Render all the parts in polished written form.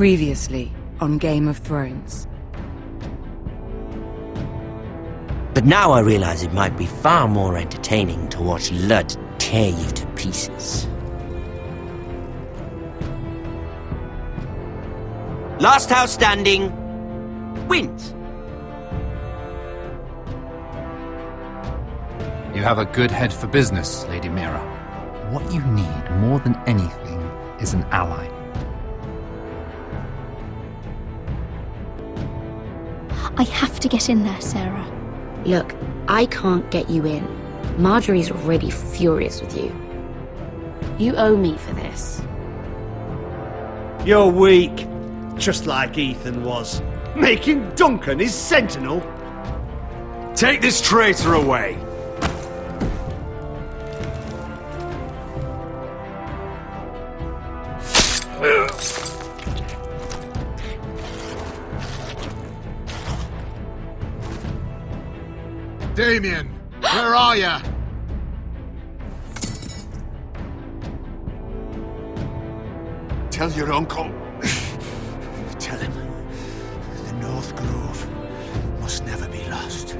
Previously on Game of Thrones. But now I realize it might be far more entertaining to watch Lud tear you to pieces. Last house standing wins. You have a good head for business, Lady Mira. What you need more than anything is an ally. I have to get in there, Sarah. Look, I can't get you in. Marjorie's already furious with you. You owe me for this. You're weak. Just like Ethan was. Making Duncan his sentinel. Take this traitor away. Damien, where are ya? Tell your uncle. Tell him the North Grove must never be lost.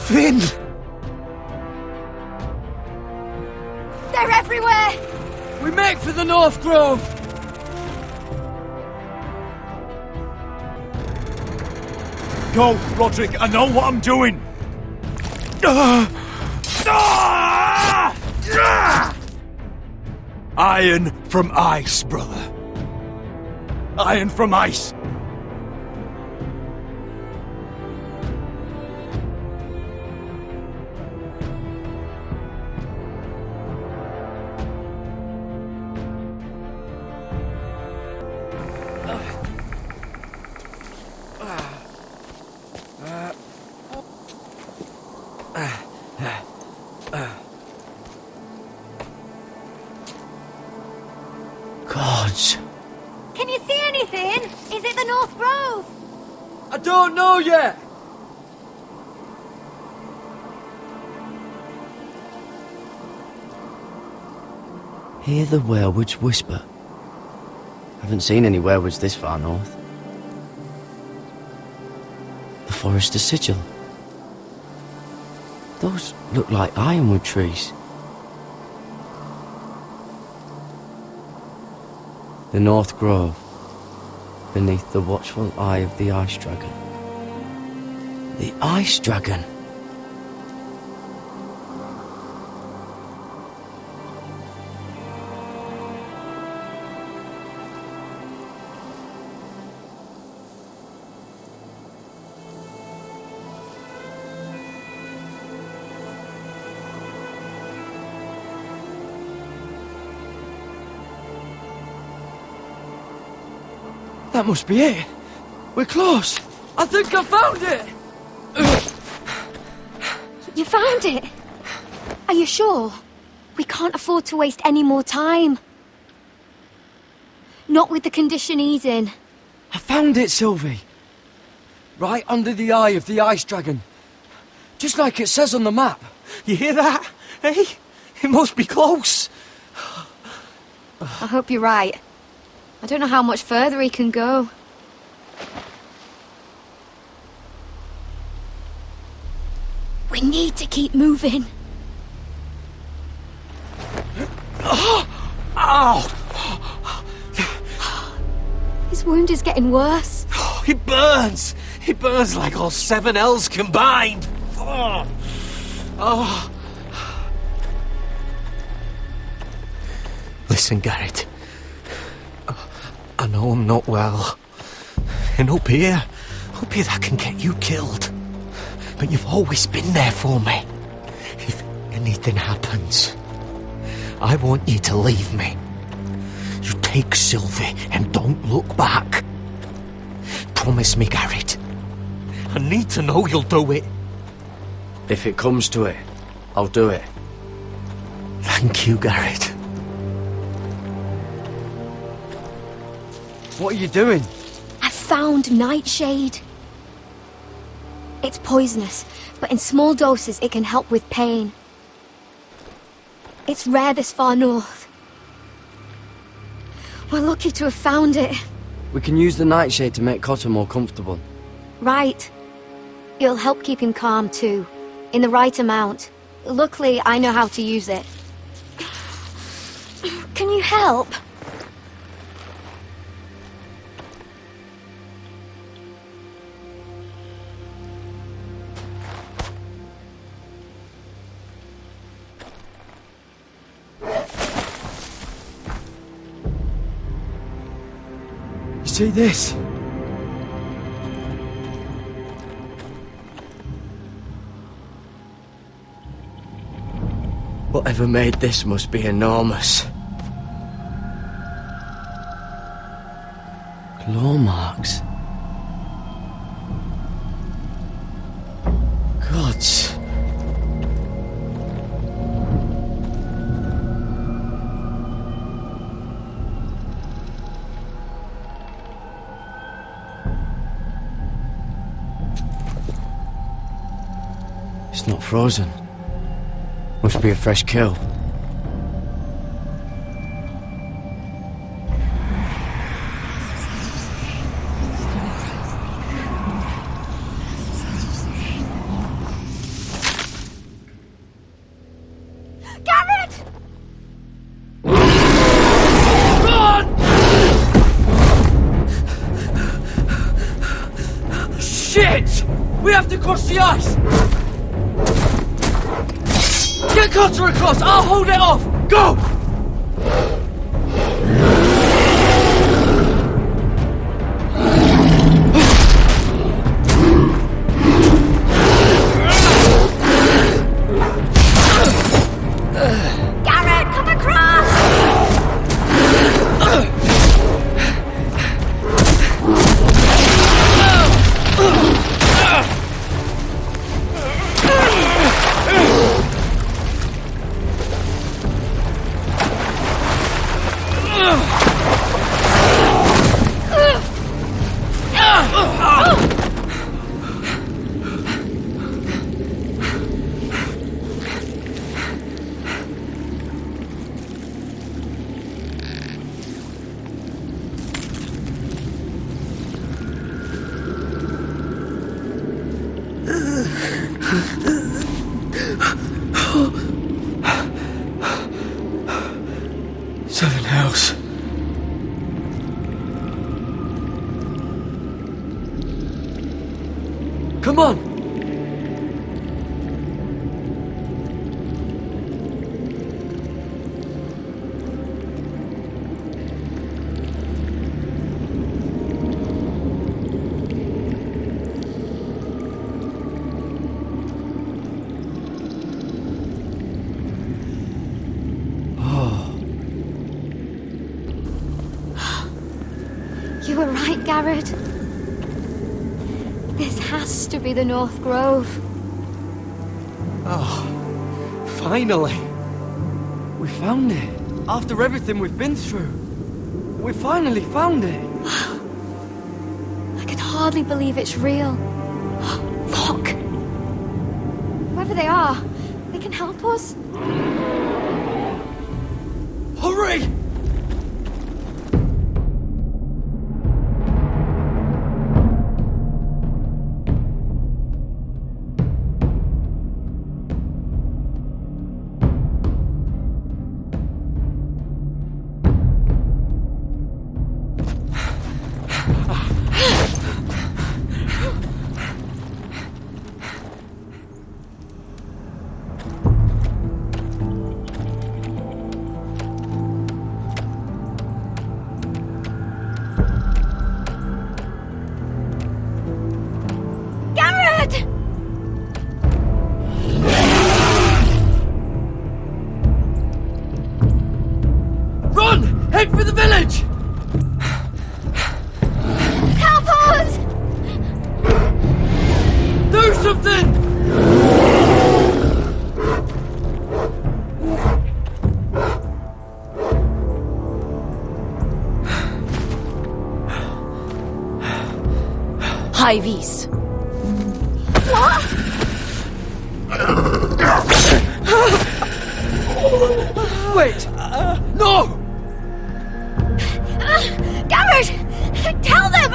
Finn! They're everywhere! We make for the North Grove! Go, Roderick, I know what I'm doing! Iron from ice, brother. Iron from ice. Gods. Can you see anything? Is it the North Grove? I don't know yet! Hear the werewolves whisper. Haven't seen any werewolves this far north. The Forester Sigil. Those look like ironwood trees. The North Grove, beneath the watchful eye of the Ice Dragon. The Ice Dragon? That must be it. We're close. I think I found it! You found it? Are you sure? We can't afford to waste any more time. Not with the condition he's in. I found it, Sylvie. Right under the eye of the Ice Dragon. Just like it says on the map. You hear that? Hey? It must be close. I hope you're right. I don't know how much further he can go. We need to keep moving. Ow! His wound is getting worse. It burns! It burns like all 7 L's combined! Oh. Listen, Garrett. I know I'm not well. And up here that can get you killed. But you've always been there for me. If anything happens, I want you to leave me. You take Sylvie and don't look back. Promise me, Garrett. I need to know you'll do it. If it comes to it, I'll do it. Thank you, Garrett. What are you doing? I found Nightshade. It's poisonous, but in small doses it can help with pain. It's rare this far north. We're lucky to have found it. We can use the nightshade to make Cotter more comfortable. Right. It'll help keep him calm, too. In the right amount. Luckily, I know how to use it. Can you help? You see this? Whatever made this must be enormous. Claw marks. Gods. It's not frozen. Must be a fresh kill. Garrett! Shit! We have to cross the ice! Get Cotter across! I'll hold it off! Go! Garrett, come across! Seven hells. Come on! You were right, Garrett. This has to be the North Grove. Oh, finally! We found it. After everything we've been through. We finally found it. I can hardly believe it's real. Look! Whoever they are, they can help us. Hurry! Head for the village! Help us! Do something! Hivies. What? do it! No! Garrett! Tell them!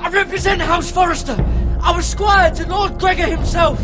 I represent House Forrester. I was squire to Lord Gregor himself.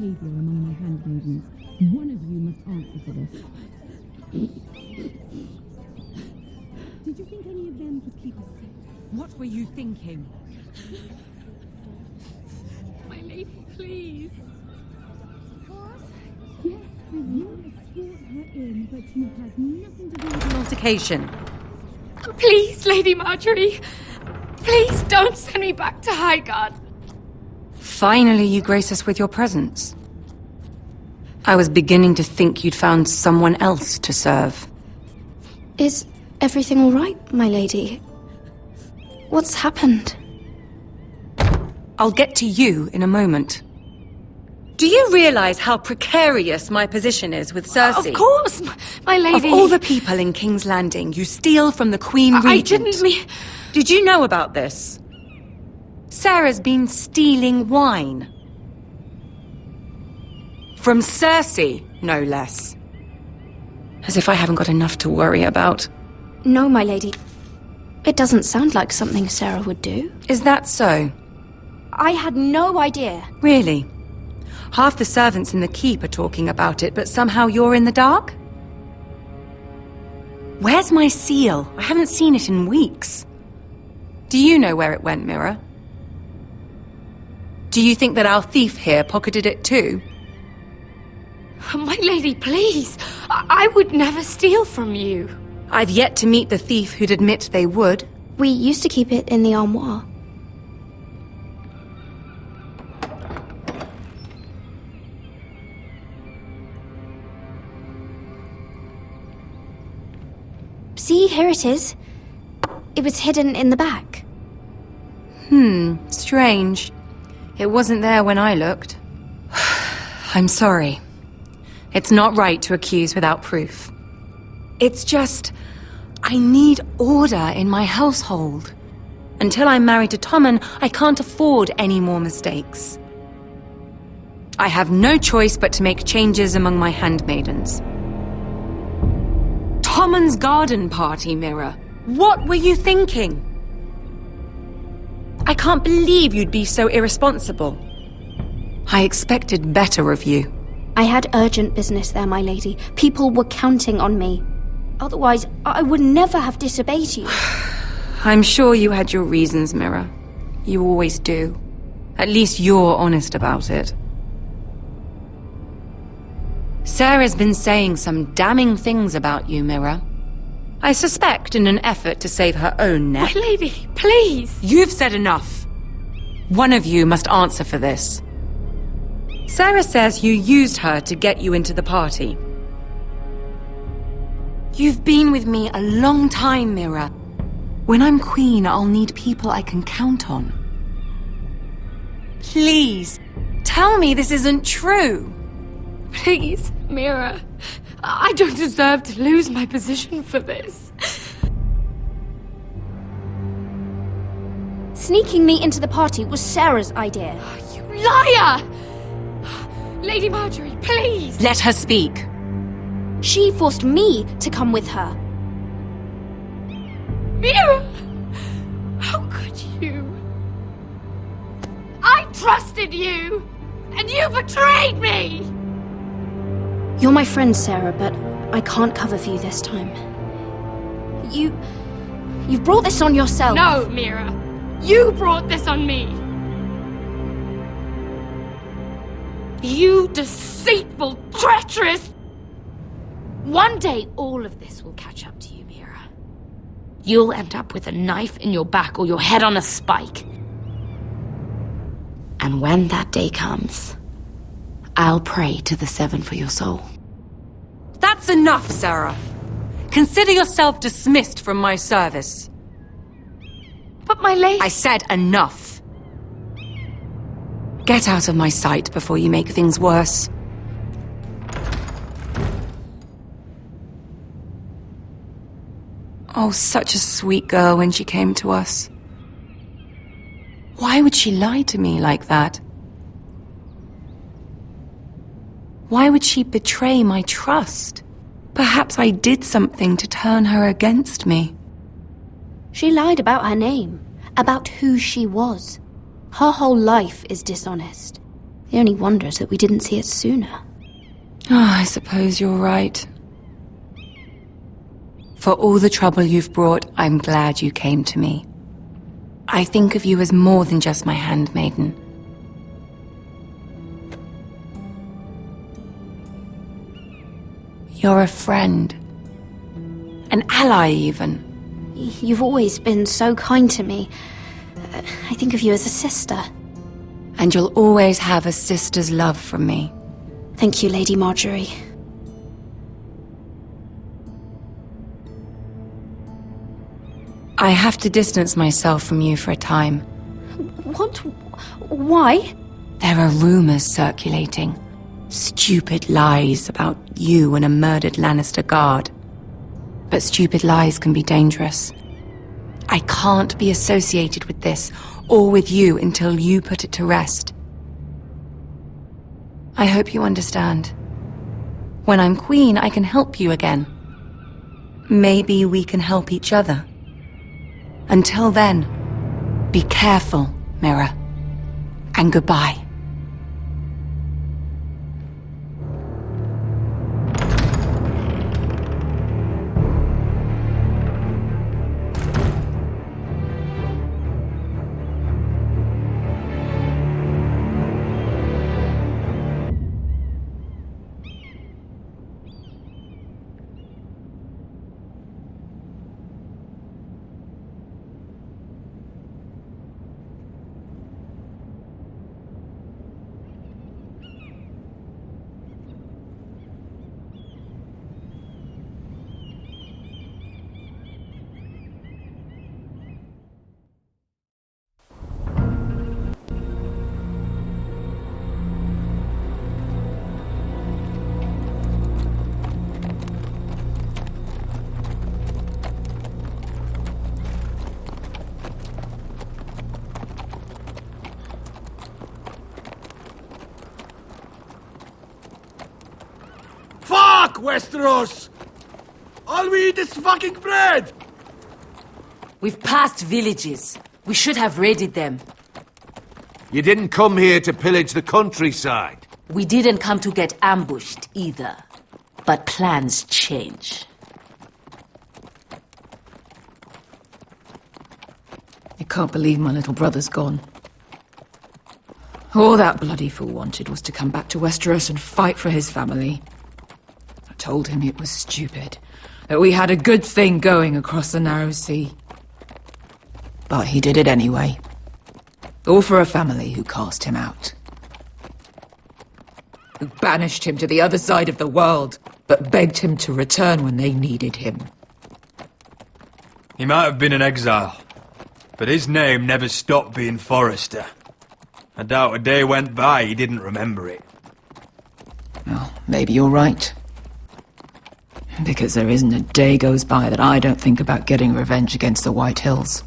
behavior among my handmaidens. One of you must answer for this. Did you think any of them could keep us safe? What were you thinking? My lady, please. Yes, you escort her in, but you had nothing to do with the Altercation. Please, Lady Marjorie. Please don't send me back to Highgarden. Finally, you grace us with your presence. I was beginning to think you'd found someone else to serve. Is everything all right, my lady? What's happened? I'll get to you in a moment. Do you realize how precarious my position is with Cersei? Of course, my lady. Of all the people in King's Landing, you steal from the Queen Regent. I didn't mean... Did you know about this? Sarah's been stealing wine. From Cersei, no less. As if I haven't got enough to worry about. No, my lady. It doesn't sound like something Sarah would do. Is that so? I had no idea. Really? Half the servants in the keep are talking about it, but somehow you're in the dark? Where's my seal? I haven't seen it in weeks. Do you know where it went, Mirror? Do you think that our thief here pocketed it too? My lady, please. I would never steal from you. I've yet to meet the thief who'd admit they would. We used to keep it in the armoire. See, here it is. It was hidden in the back. Strange. It wasn't there when I looked. I'm sorry. It's not right to accuse without proof. It's just... I need order in my household. Until I'm married to Tommen, I can't afford any more mistakes. I have no choice but to make changes among my handmaidens. Tommen's garden party, Mirror. What were you thinking? I can't believe you'd be so irresponsible. I expected better of you. I had urgent business there, my lady. People were counting on me. Otherwise, I would never have disobeyed you. I'm sure you had your reasons, Mirror. You always do. At least you're honest about it. Sarah's been saying some damning things about you, Mira. I suspect in an effort to save her own neck. My lady, please! You've said enough. One of you must answer for this. Sarah says you used her to get you into the party. You've been with me a long time, Mira. When I'm queen, I'll need people I can count on. Please, tell me this isn't true. Please, Mira. I don't deserve to lose my position for this. Sneaking me into the party was Sarah's idea. You liar! Lady Marjorie, please! Let her speak. She forced me to come with her. Mira! How could you? I trusted you! And you betrayed me! You're my friend, Sarah, but I can't cover for you this time. You've brought this on yourself. No, Mira. You brought this on me. You deceitful, treacherous... One day, all of this will catch up to you, Mira. You'll end up with a knife in your back or your head on a spike. And when that day comes, I'll pray to the Seven for your soul. That's enough, Sarah. Consider yourself dismissed from my service. But my lady... I said enough. Get out of my sight before you make things worse. Oh, such a sweet girl when she came to us. Why would she lie to me like that? Why would she betray my trust? Perhaps I did something to turn her against me. She lied about her name, about who she was. Her whole life is dishonest. The only wonder is that we didn't see it sooner. I suppose you're right. For all the trouble you've brought, I'm glad you came to me. I think of you as more than just my handmaiden. You're a friend. An ally, even. You've always been so kind to me. I think of you as a sister. And you'll always have a sister's love from me. Thank you, Lady Marjorie. I have to distance myself from you for a time. What? Why? There are rumors circulating. Stupid lies about you and a murdered Lannister guard. But stupid lies can be dangerous. I can't be associated with this, or with you, until you put it to rest. I hope you understand. When I'm queen, I can help you again. Maybe we can help each other. Until then, be careful, Mira. And goodbye. Fuck Westeros! All we eat is fucking bread! We've passed villages. We should have raided them. You didn't come here to pillage the countryside. We didn't come to get ambushed either. But plans change. I can't believe my little brother's gone. All that bloody fool wanted was to come back to Westeros and fight for his family. I told him it was stupid, that we had a good thing going across the narrow sea. But he did it anyway. All for a family who cast him out. Who banished him to the other side of the world, but begged him to return when they needed him. He might have been in exile, but his name never stopped being Forrester. I doubt a day went by he didn't remember it. Well, maybe you're right. Because there isn't a day goes by that I don't think about getting revenge against the White Hills.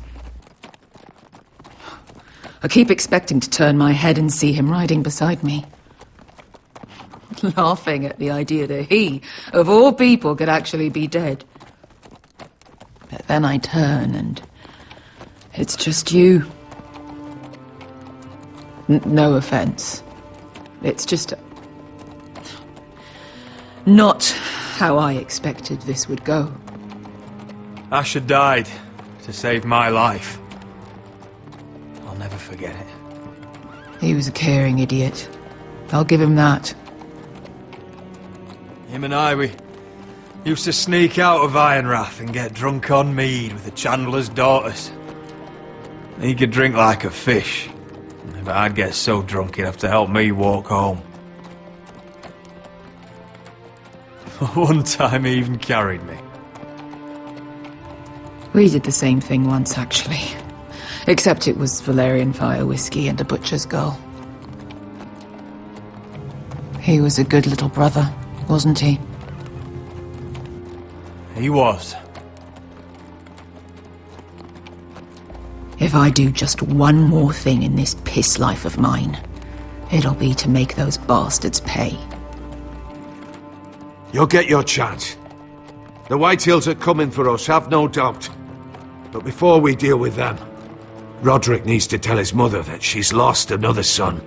I keep expecting to turn my head and see him riding beside me. Laughing at the idea that he, of all people, could actually be dead. But then I turn and it's just you. No offense. It's just not how I expected this would go. Asher died to save my life. I'll never forget it. He was a caring idiot. I'll give him that. Him and I, we used to sneak out of Ironrath and get drunk on mead with the Chandler's daughters. He could drink like a fish, but I'd get so drunk he'd have to help me walk home. One time he even carried me. We did the same thing once, actually. Except it was Valerian fire whiskey and a butcher's girl. He was a good little brother, wasn't he? He was. If I do just one more thing in this piss life of mine, it'll be to make those bastards pay. You'll get your chance. The White Hills are coming for us, have no doubt. But before we deal with them, Roderick needs to tell his mother that she's lost another son.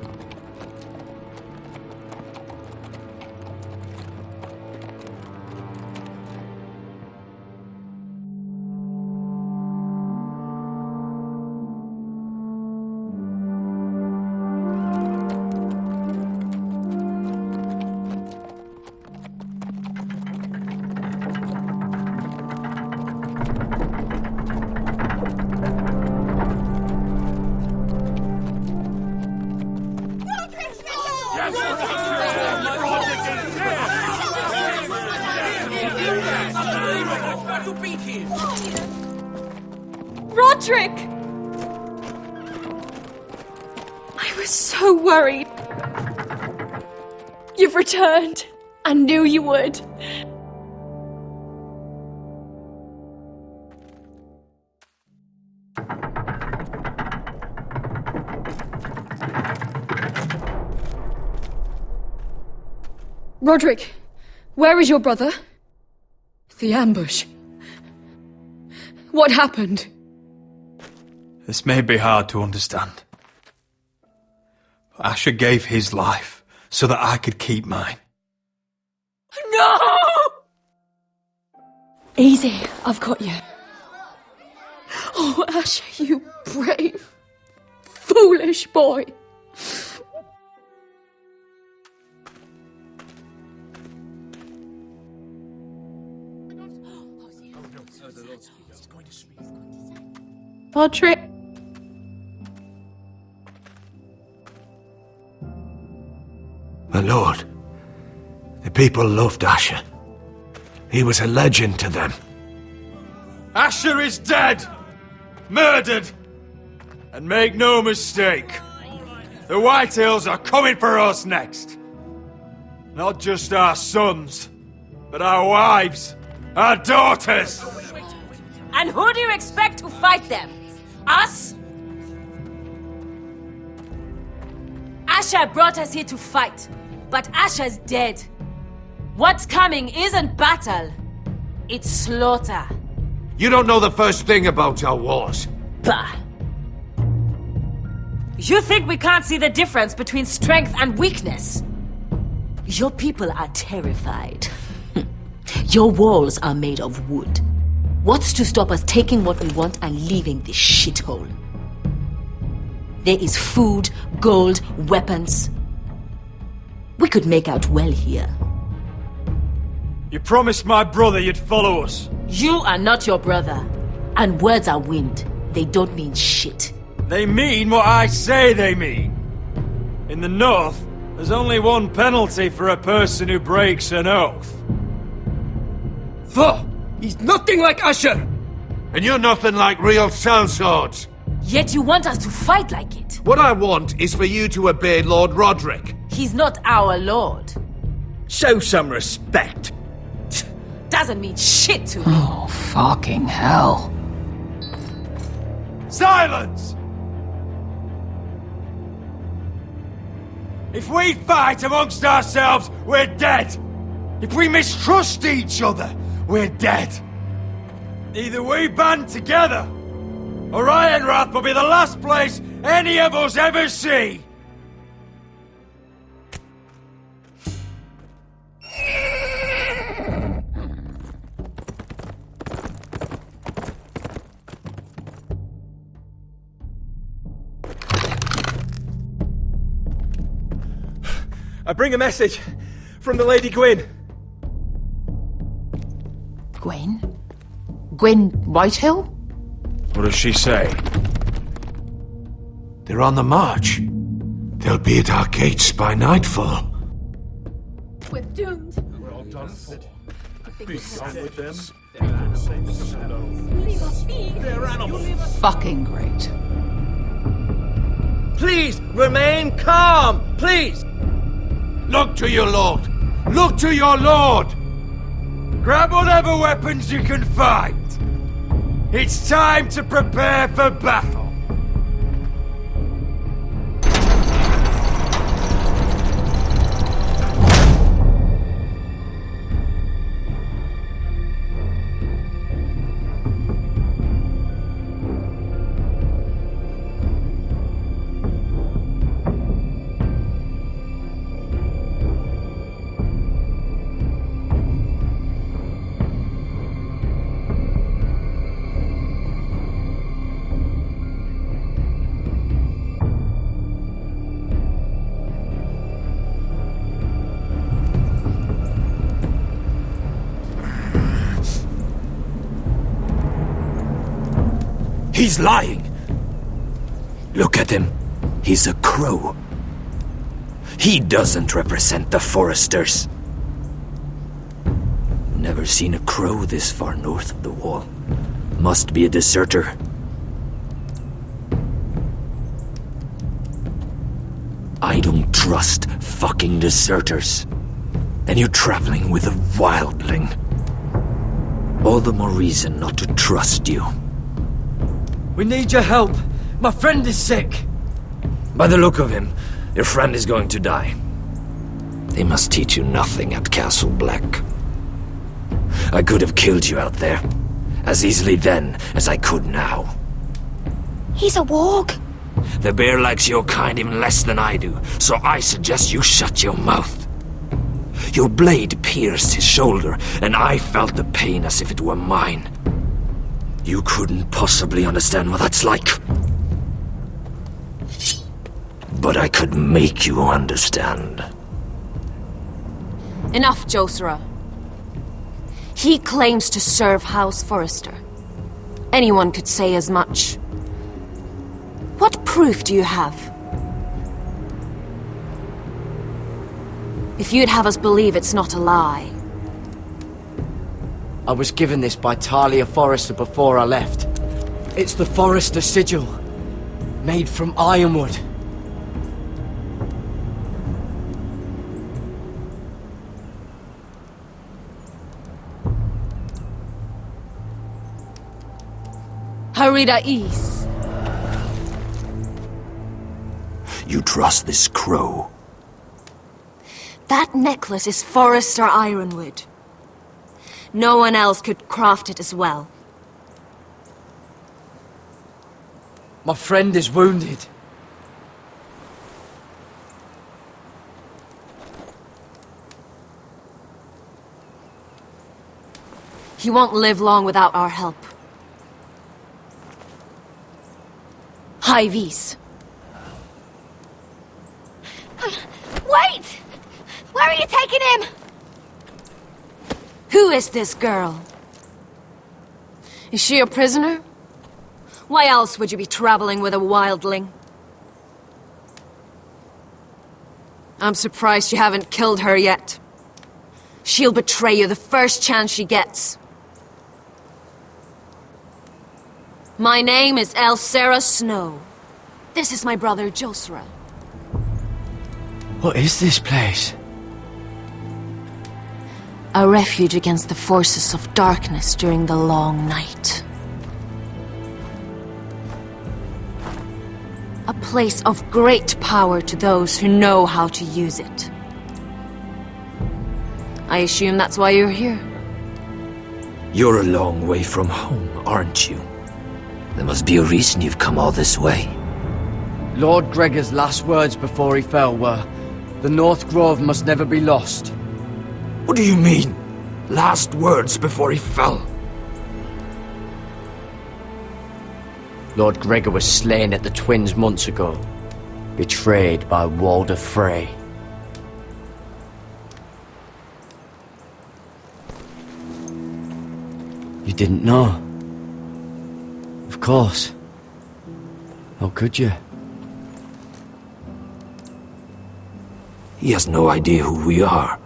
Roderick! I was so worried. You've returned. I knew you would. Roderick, where is your brother? The ambush. What happened? This may be hard to understand. But Asher gave his life so that I could keep mine. No! Easy, I've got you. Oh, Asher, you brave, foolish boy. Roderick. My lord, the people loved Asher. He was a legend to them. Asher is dead! Murdered! And make no mistake, the White Hills are coming for us next. Not just our sons, but our wives, our daughters! And who do you expect to fight them? Us? Asher brought us here to fight, but Asher's dead. What's coming isn't battle, it's slaughter. You don't know the first thing about our wars. Bah! You think we can't see the difference between strength and weakness? Your people are terrified. Your walls are made of wood. What's to stop us taking what we want and leaving this shithole? There is food, gold, weapons. We could make out well here. You promised my brother you'd follow us. You are not your brother. And words are wind. They don't mean shit. They mean what I say they mean. In the North, there's only one penalty for a person who breaks an oath. Fuck! He's nothing like Asher! And you're nothing like real sellswords. Yet you want us to fight like it. What I want is for you to obey Lord Roderick. He's not our lord. Show some respect. Doesn't mean shit to me. Oh, fucking hell. Silence! If we fight amongst ourselves, we're dead. If we mistrust each other, we're dead. Either we band together, or Ironrath will be the last place any of us ever see. I bring a message from the Lady Gwyn. Gwen? Gwen Whitehill? What does she say? They're on the march. They'll be at our gates by nightfall. We're doomed. We're all done for. Be done with them. Leave us be. They're animals. Fucking great. Please, remain calm! Please! Look to your lord! Look to your lord! Grab whatever weapons you can find. It's time to prepare for battle. He's lying. Look at him. He's a crow. He doesn't represent the Foresters. Never seen a crow this far north of the wall. Must be a deserter. I don't trust fucking deserters. And you're traveling with a wildling. All the more reason not to trust you. We need your help. My friend is sick. By the look of him, your friend is going to die. They must teach you nothing at Castle Black. I could have killed you out there, as easily then as I could now. He's a warg. The bear likes your kind even less than I do, so I suggest you shut your mouth. Your blade pierced his shoulder, and I felt the pain as if it were mine. You couldn't possibly understand what that's like. But I could make you understand. Enough, Josera. He claims to serve House Forrester. Anyone could say as much. What proof do you have? If you'd have us believe it's not a lie. I was given this by Talia Forrester before I left. It's the Forrester sigil, made from ironwood. Harida East. You trust this crow? That necklace is Forrester ironwood. No one else could craft it as well. My friend is wounded. He won't live long without our help. High Vis. Wait! Where are you taking him? Who is this girl? Is she a prisoner? Why else would you be traveling with a wildling? I'm surprised you haven't killed her yet. She'll betray you the first chance she gets. My name is Elsera Snow. This is my brother Josra. What is this place? A refuge against the forces of darkness during the long night. A place of great power to those who know how to use it. I assume that's why you're here. You're a long way from home, aren't you? There must be a reason you've come all this way. Lord Gregor's last words before he fell were, "The North Grove must never be lost." What do you mean? Last words before he fell? Lord Gregor was slain at the Twins months ago, betrayed by Walder Frey. You didn't know? Of course. How could you? He has no idea who we are.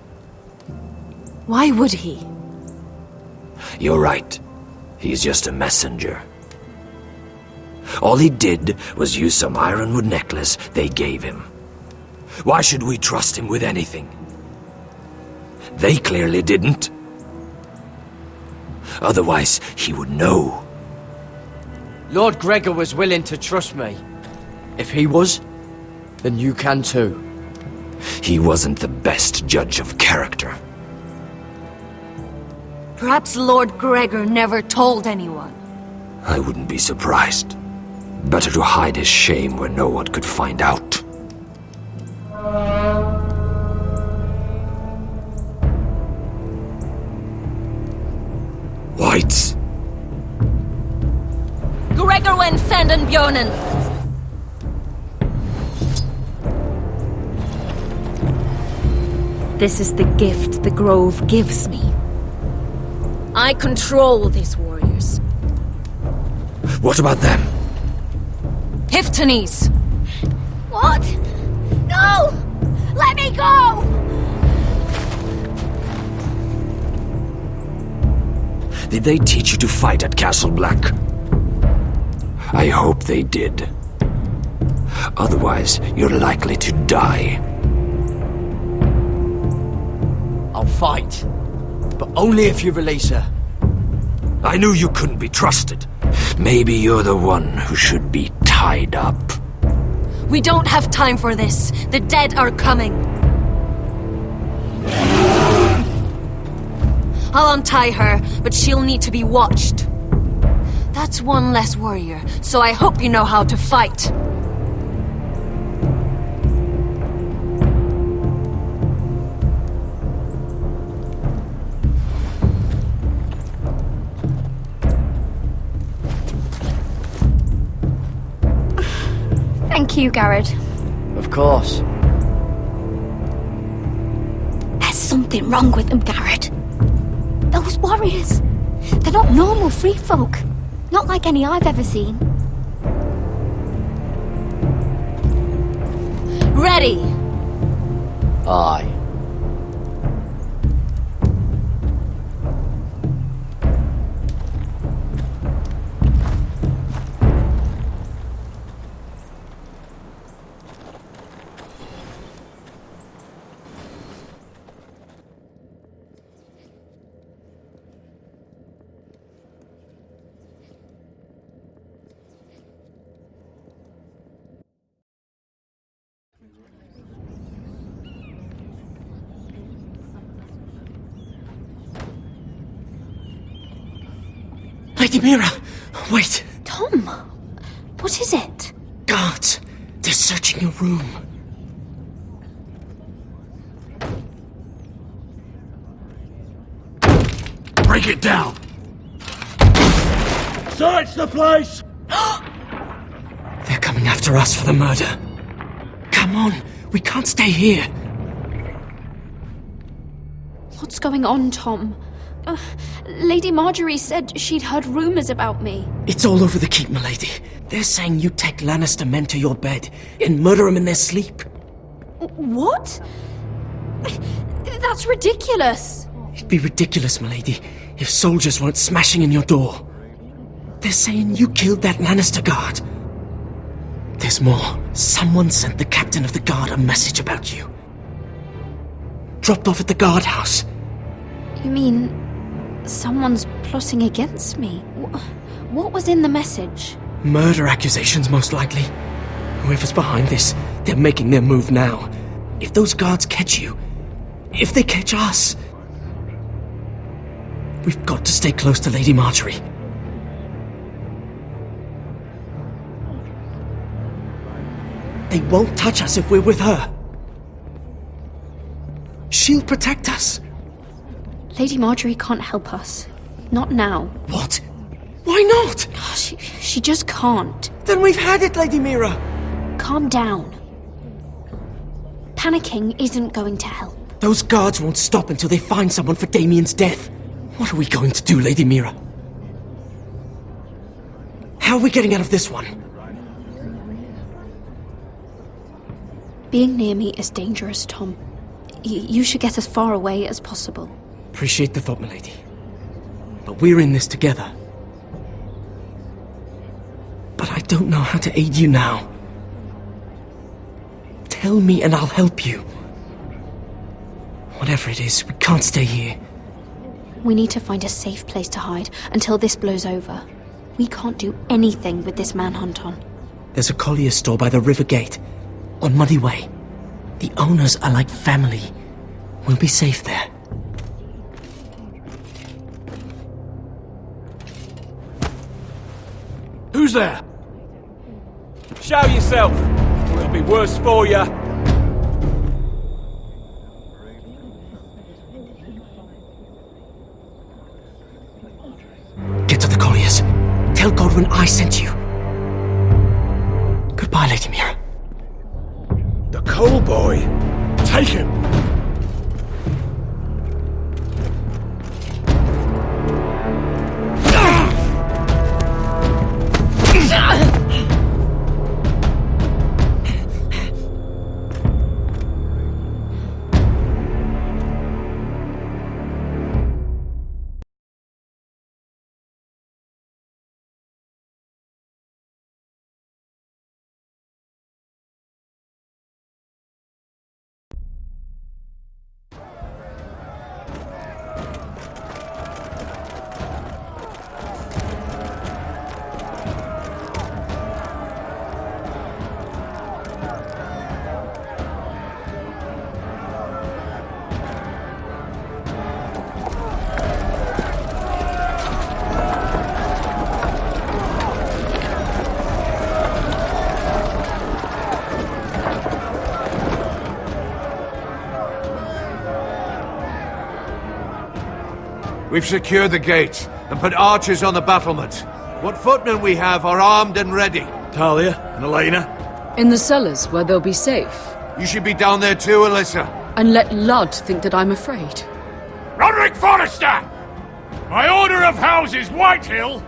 Why would he? You're right. He's just a messenger. All he did was use some ironwood necklace they gave him. Why should we trust him with anything? They clearly didn't. Otherwise, he would know. Lord Gregor was willing to trust me. If he was, then you can too. He wasn't the best judge of character. Perhaps Lord Gregor never told anyone. I wouldn't be surprised. Better to hide his shame where no one could find out. Whites! Gregor went senden Björnen! This is the gift the Grove gives me. I control these warriors. What about them? Hiftanes! What? No! Let me go! Did they teach you to fight at Castle Black? I hope they did. Otherwise, you're likely to die. I'll fight. But only if you release her. I knew you couldn't be trusted. Maybe you're the one who should be tied up. We don't have time for this. The dead are coming. I'll untie her, but she'll need to be watched. That's one less warrior, so I hope you know how to fight. Thank you, Garrett. Of course. There's something wrong with them, Garrett. Those warriors. They're not normal free folk. Not like any I've ever seen. Ready! Aye. Lady Mira, wait. Tom, what is it? Guards, they're searching your room. Break it down! Search the place! They're coming after us for the murder. Come on, we can't stay here. What's going on, Tom? Lady Marjorie said she'd heard rumors about me. It's all over the keep, milady. They're saying you take Lannister men to your bed and murder them in their sleep. What? That's ridiculous. It'd be ridiculous, milady, if soldiers weren't smashing in your door. They're saying you killed that Lannister guard. There's more. Someone sent the captain of the guard a message about you. Dropped off at the guardhouse. You mean someone's plotting against me? What was in the message? Murder accusations, most likely. Whoever's behind this, they're making their move now. If those guards catch you, if they catch us, we've got to stay close to Lady Marjorie. They won't touch us if we're with her. She'll protect us. Lady Marjorie can't help us. Not now. What? Why not? She just can't. Then we've had it, Lady Mira. Calm down. Panicking isn't going to help. Those guards won't stop until they find someone for Damien's death. What are we going to do, Lady Mira? How are we getting out of this one? Being near me is dangerous, Tom. You should get as far away as possible. Appreciate the thought, milady. But we're in this together. But I don't know how to aid you now. Tell me and I'll help you. Whatever it is, we can't stay here. We need to find a safe place to hide until this blows over. We can't do anything with this manhunt on. There's a collier's store by the river gate, on Muddy Way. The owners are like family. We'll be safe there. Who's there? Show yourself, or it'll be worse for you. Get to the colliers. Tell Godwin I sent you. Goodbye, Lady Mira. The coal boy. Take him. We've secured the gate and put archers on the battlement. What footmen we have are armed and ready. Talia and Elena? In the cellars, where they'll be safe. You should be down there too, Alyssa. And let Ludd think that I'm afraid. Roderick Forrester! My order of houses Whitehill,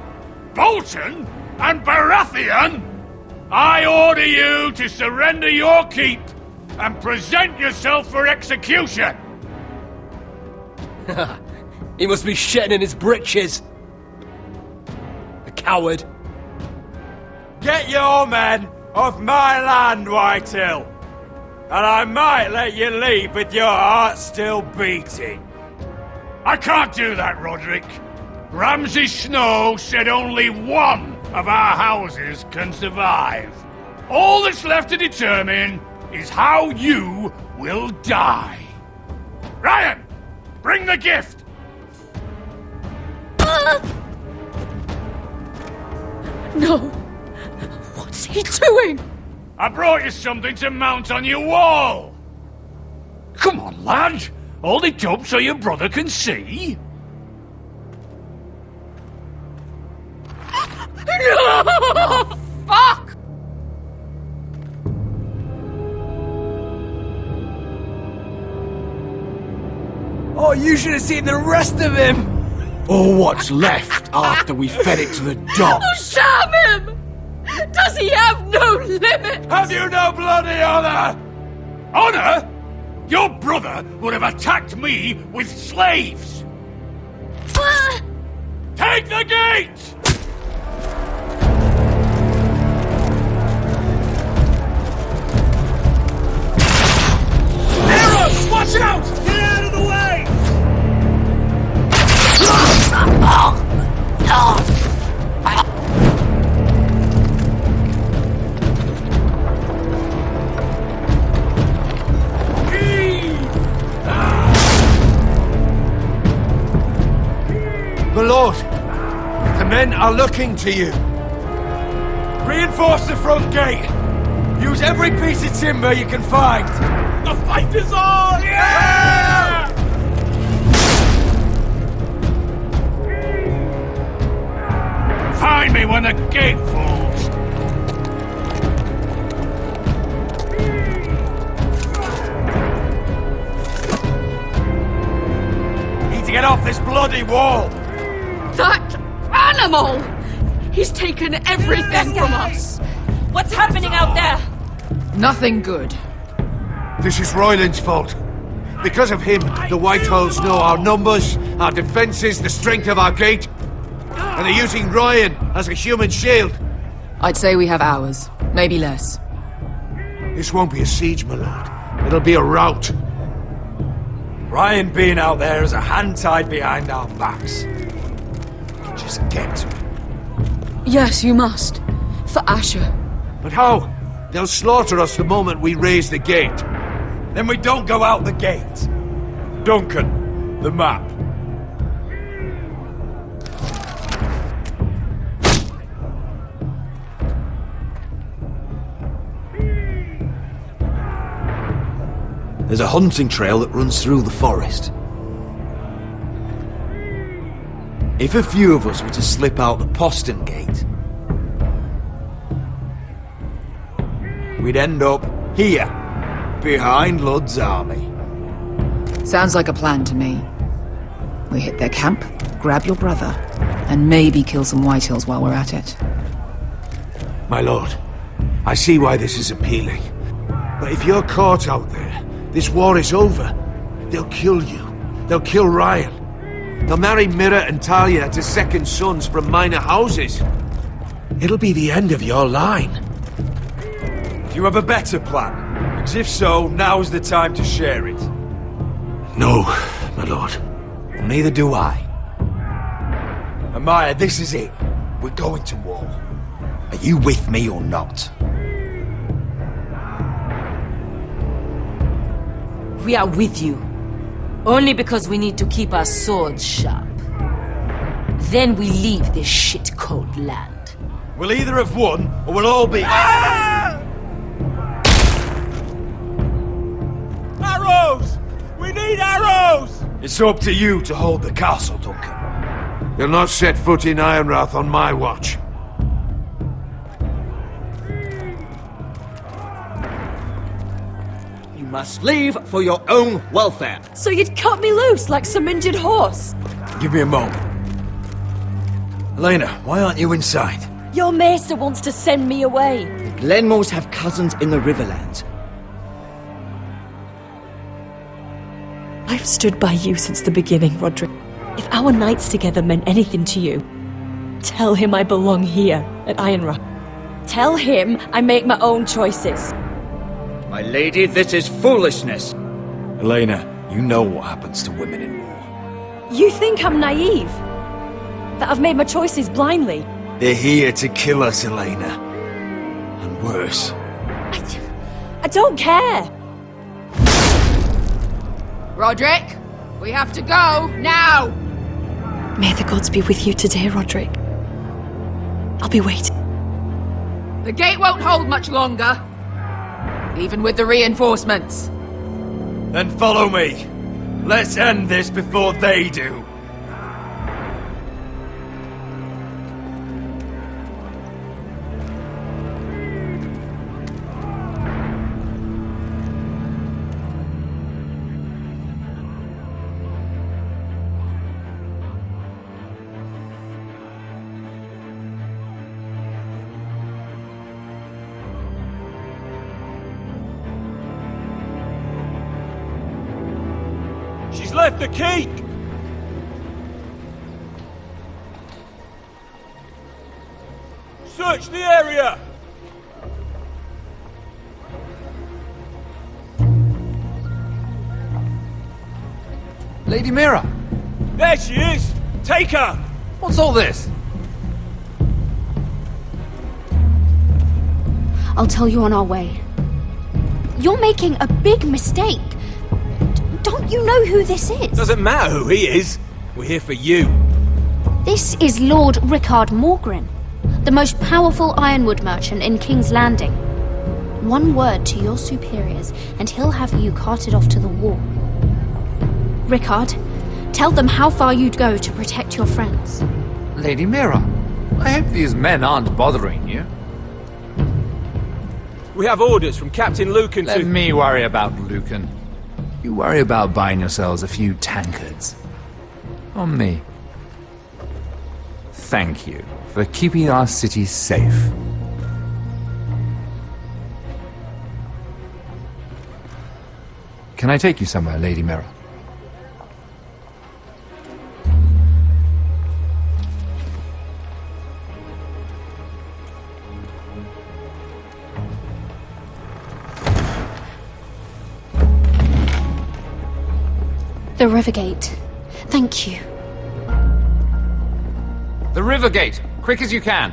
Bolton, and Baratheon, I order you to surrender your keep and present yourself for execution! He must be shitting in his britches. The coward. Get your men off my land, Whitehill, and I might let you leave with your heart still beating. I can't do that, Roderick. Ramsay Snow said only one of our houses can survive. All that's left to determine is how you will die. Ryan, bring the gift! No! What's he doing? I brought you something to mount on your wall! Come on, lad! Hold it up so your brother can see! No! Oh, fuck! Oh, you should have seen the rest of him! Or what's left after we fed it to the dogs. Damn him! Does he have no limit? Have you no bloody honor? Honor? Your brother would have attacked me with slaves! Take the gate! Arrows! Watch out! Get out of the way! My lord, the men are looking to you. Reinforce the front gate! Use every piece of timber you can find! The fight is on! Yeah! Find me when the gate falls! Need to get off this bloody wall! That animal! He's taken everything from us! What's happening out there? Nothing good. This is Royland's fault. Because of him, the Whitehills know our numbers, our defences, the strength of our gate. And they're using Ryan as a human shield. I'd say we have hours, maybe less. This won't be a siege, my lord. It'll be a rout. Ryan being out there is a hand tied behind our backs. Just get to him. Yes, you must. For Asher. But how? They'll slaughter us the moment we raise the gate. Then we don't go out the gate. Duncan, the map. There's a hunting trail that runs through the forest. If a few of us were to slip out the postern gate, we'd end up here, behind Lud's army. Sounds like a plan to me. We hit their camp, grab your brother, and maybe kill some Whitehills while we're at it. My lord, I see why this is appealing. But if you're caught out there, this war is over. They'll kill you. They'll kill Ryan. They'll marry Mira and Talia to second sons from minor houses. It'll be the end of your line. Do you have a better plan? Because if so, now's the time to share it. No, my lord. Neither do I. Amaya, this is it. We're going to war. Are you with me or not? We are with you. Only because we need to keep our swords sharp. Then we leave this shit-cold land. We'll either have won, or we'll all be... Arrows! We need arrows! It's up to you to hold the castle, Duncan. You'll not set foot in Ironrath on my watch. You must leave for your own welfare. So you'd cut me loose like some injured horse? Give me a moment. Elena, why aren't you inside? Your maester wants to send me away. Glenmores have cousins in the Riverlands. I've stood by you since the beginning, Roderick. If our nights together meant anything to you, tell him I belong here at Ironrath. Tell him I make my own choices. My lady, this is foolishness. Elena, you know what happens to women in war. You think I'm naive? That I've made my choices blindly? They're here to kill us, Elena. And worse. I don't care. Roderick, we have to go, now! May the gods be with you today, Roderick. I'll be waiting. The gate won't hold much longer. Even with the reinforcements. Then follow me. Let's end this before they do. left the key! Search the area! Lady Mira! There she is! Take her! What's all this? I'll tell you on our way. You're making a big mistake. Don't you know who this is? Doesn't matter who he is. We're here for you. This is Lord Rickard Morgren, the most powerful ironwood merchant in King's Landing. One word to your superiors, and he'll have you carted off to the war. Rickard, tell them how far you'd go to protect your friends. Lady Mira, I hope these men aren't bothering you. We have orders from Captain Lucan Let me worry about Lucan. You worry about buying yourselves a few tankards. On me. Thank you for keeping our city safe. Can I take you somewhere, Lady Mira? The Rivergate. Thank you. The Rivergate! Quick as you can!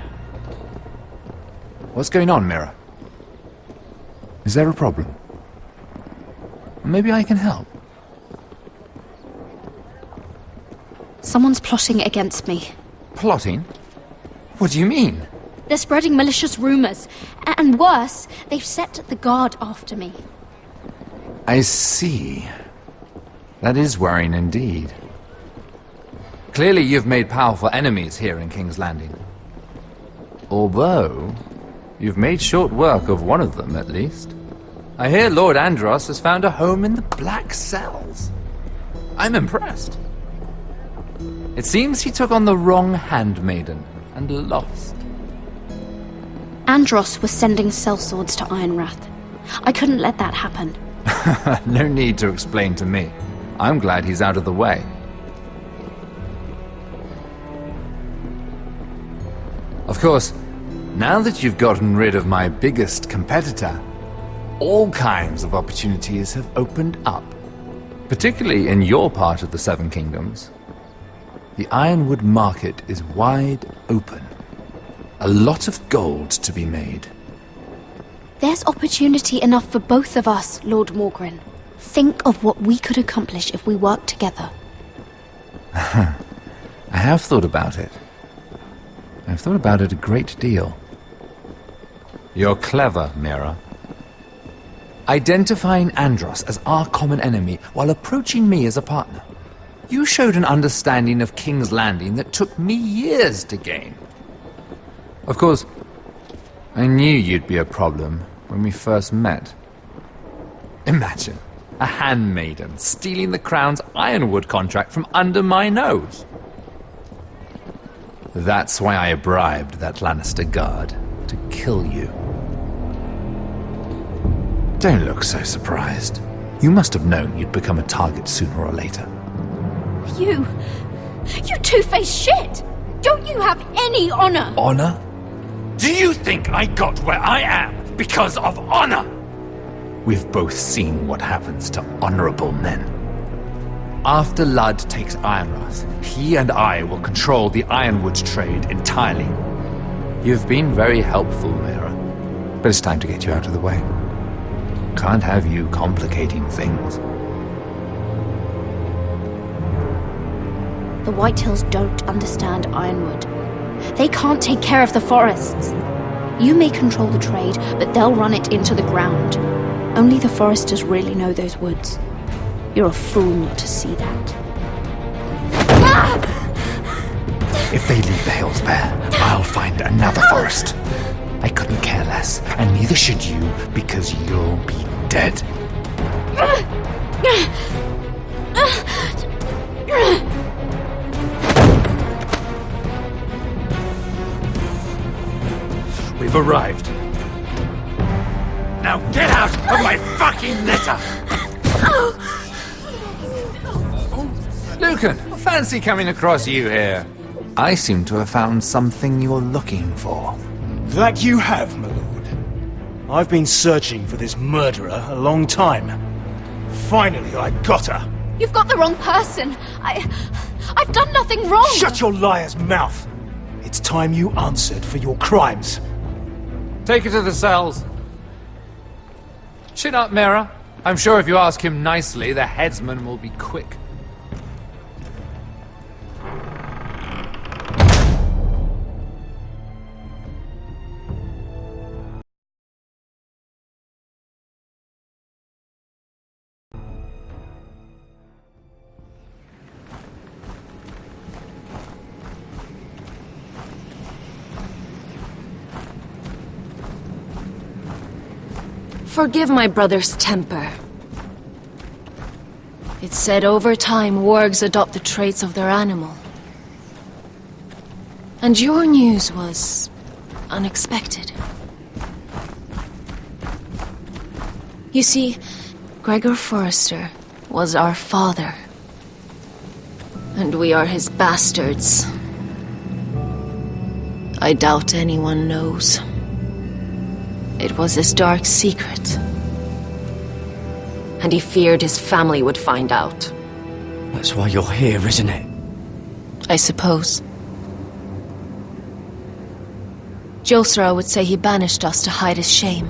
What's going on, Mira? Is there a problem? Maybe I can help. Someone's plotting against me. Plotting? What do you mean? They're spreading malicious rumors. And worse, they've set the guard after me. I see. That is worrying indeed. Clearly you've made powerful enemies here in King's Landing. Although, you've made short work of one of them, at least. I hear Lord Andros has found a home in the Black Cells. I'm impressed. It seems he took on the wrong handmaiden and lost. Andros was sending sellswords to Ironrath. I couldn't let that happen. No need to explain to me. I'm glad he's out of the way. Of course, now that you've gotten rid of my biggest competitor, all kinds of opportunities have opened up. Particularly in your part of the Seven Kingdoms. The ironwood market is wide open. A lot of gold to be made. There's opportunity enough for both of us, Lord Morgren. Think of what we could accomplish if we worked together. I have thought about it. I've thought about it a great deal. You're clever, Mira. Identifying Andros as our common enemy while approaching me as a partner. You showed an understanding of King's Landing that took me years to gain. Of course, I knew you'd be a problem when we first met. Imagine a handmaiden stealing the Crown's ironwood contract from under my nose. That's why I bribed that Lannister guard to kill you. Don't look so surprised. You must have known you'd become a target sooner or later. You two-faced shit! Don't you have any honor? Honor? Do you think I got where I am because of honor? We've both seen what happens to honorable men. After Ludd takes Ironrath, he and I will control the ironwood trade entirely. You've been very helpful, Mira, but it's time to get you out of the way. Can't have you complicating things. The Whitehills don't understand ironwood. They can't take care of the forests. You may control the trade, but they'll run it into the ground. Only the foresters really know those woods. You're a fool not to see that. If they leave the hills bare, I'll find another forest. I couldn't care less, and neither should you, because you'll be dead. We've arrived. Now get out of my fucking litter! Oh, Lucan, fancy coming across you here. I seem to have found something you're looking for. That you have, my lord. I've been searching for this murderer a long time. Finally, I got her. You've got the wrong person. I've done nothing wrong. Shut your liar's mouth. It's time you answered for your crimes. Take her to the cells. Chin up, Mira. I'm sure if you ask him nicely, the headsman will be quick. Forgive my brother's temper. It's said over time wargs adopt the traits of their animal. And your news was unexpected. You see, Gregor Forrester was our father. And we are his bastards. I doubt anyone knows. It was his dark secret. And he feared his family would find out. That's why you're here, isn't it? I suppose. Josra would say he banished us to hide his shame.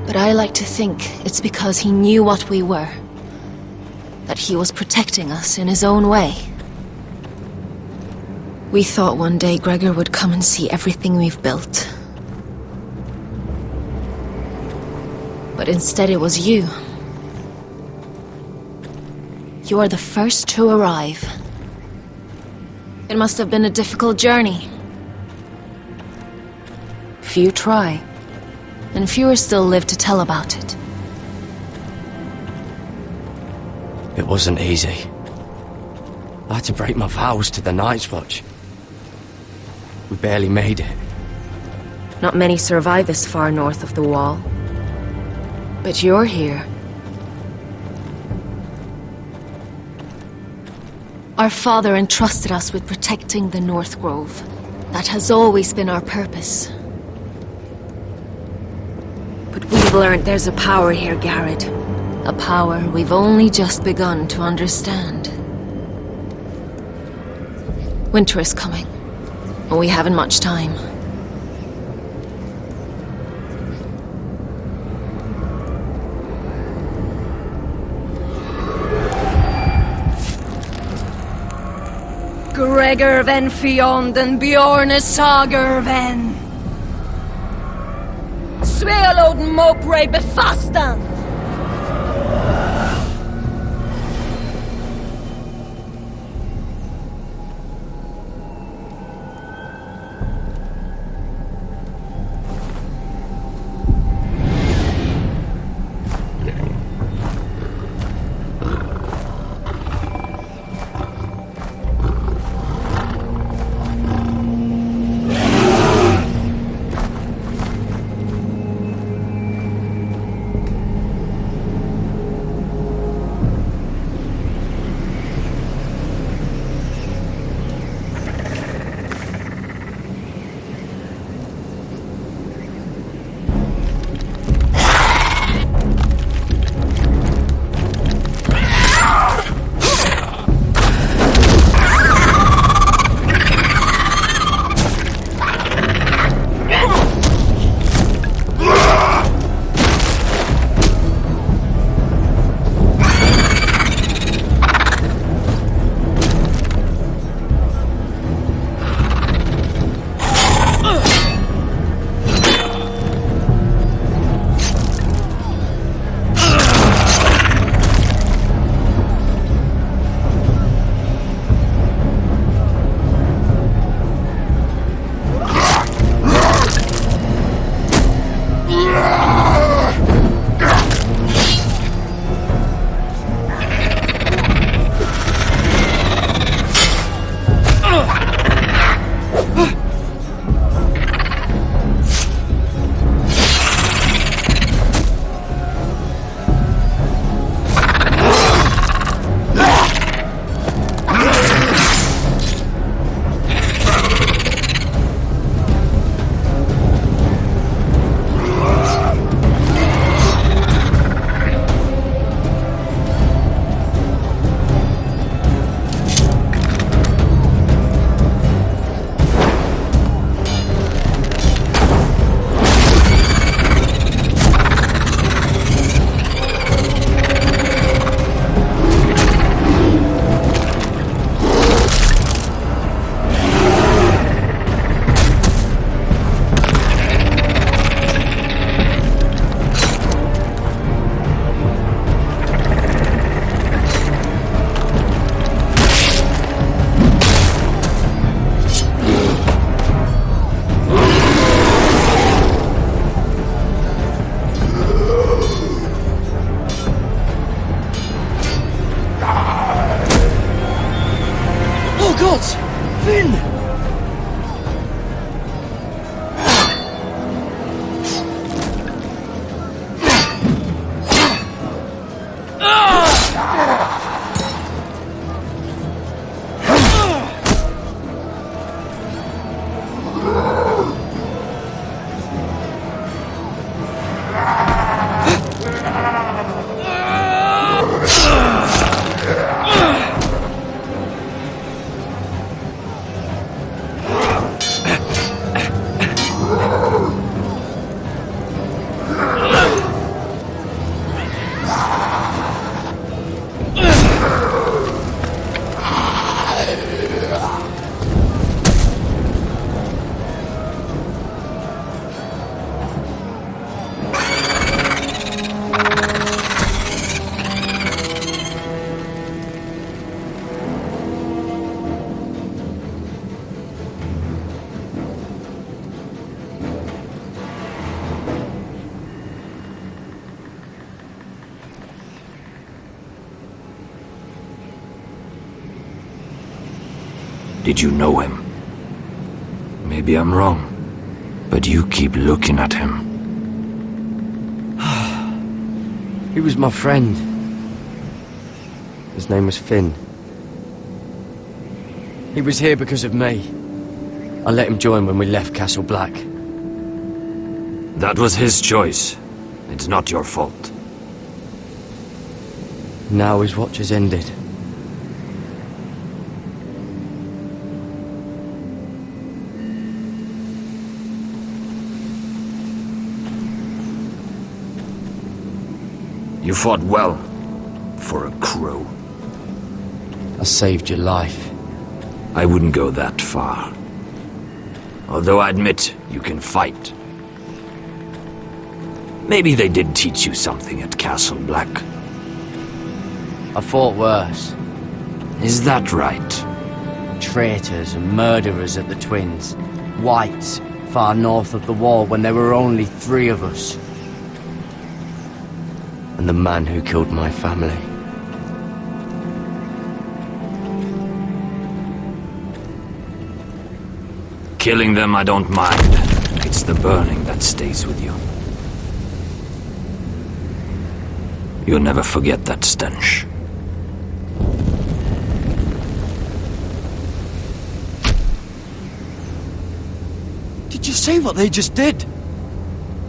But I like to think it's because he knew what we were. That he was protecting us in his own way. We thought one day Gregor would come and see everything we've built. But instead it was you. You are the first to arrive. It must have been a difficult journey. Few try, and fewer still live to tell about it. It wasn't easy. I had to break my vows to the Night's Watch. We barely made it. Not many survive this far north of the Wall. But you're here. Our father entrusted us with protecting the North Grove. That has always been our purpose. But we've learned there's a power here, Garrett. A power we've only just begun to understand. Winter is coming, and we haven't much time. Gregor ven Fionden Bjorne Sager ven. Sveloden Mopre befastan. Did you know him? Maybe I'm wrong, but you keep looking at him. He was my friend. His name was Finn. He was here because of me. I let him join when we left Castle Black. That was his choice. It's not your fault. Now his watch has ended. You fought well, for a crow. I saved your life. I wouldn't go that far. Although I admit you can fight. Maybe they did teach you something at Castle Black. I fought worse. Is that right? Traitors and murderers at the Twins. Whites, far north of the wall when there were only 3 of us. And the man who killed my family. Killing them I don't mind. It's the burning that stays with you. You'll never forget that stench. Did you see what they just did?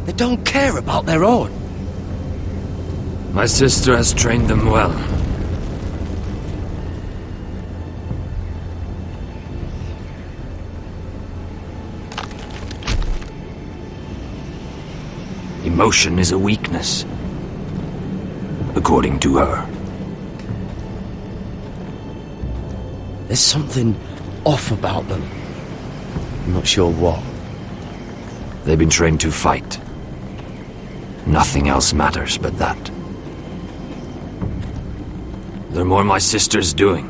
They don't care about their own. My sister has trained them well. Emotion is a weakness, according to her. There's something off about them. I'm not sure what. They've been trained to fight. Nothing else matters but that. They're more my sister's doing,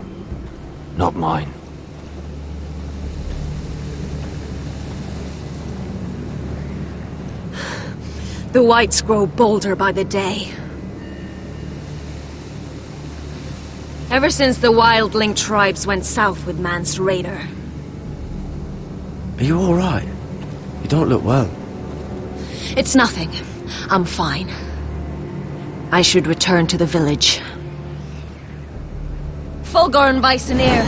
not mine. The Whites grow bolder by the day. Ever since the wildling tribes went south with Mance Raider. Are you all right? You don't look well. It's nothing. I'm fine. I should return to the village. Fulgorn Bysonir.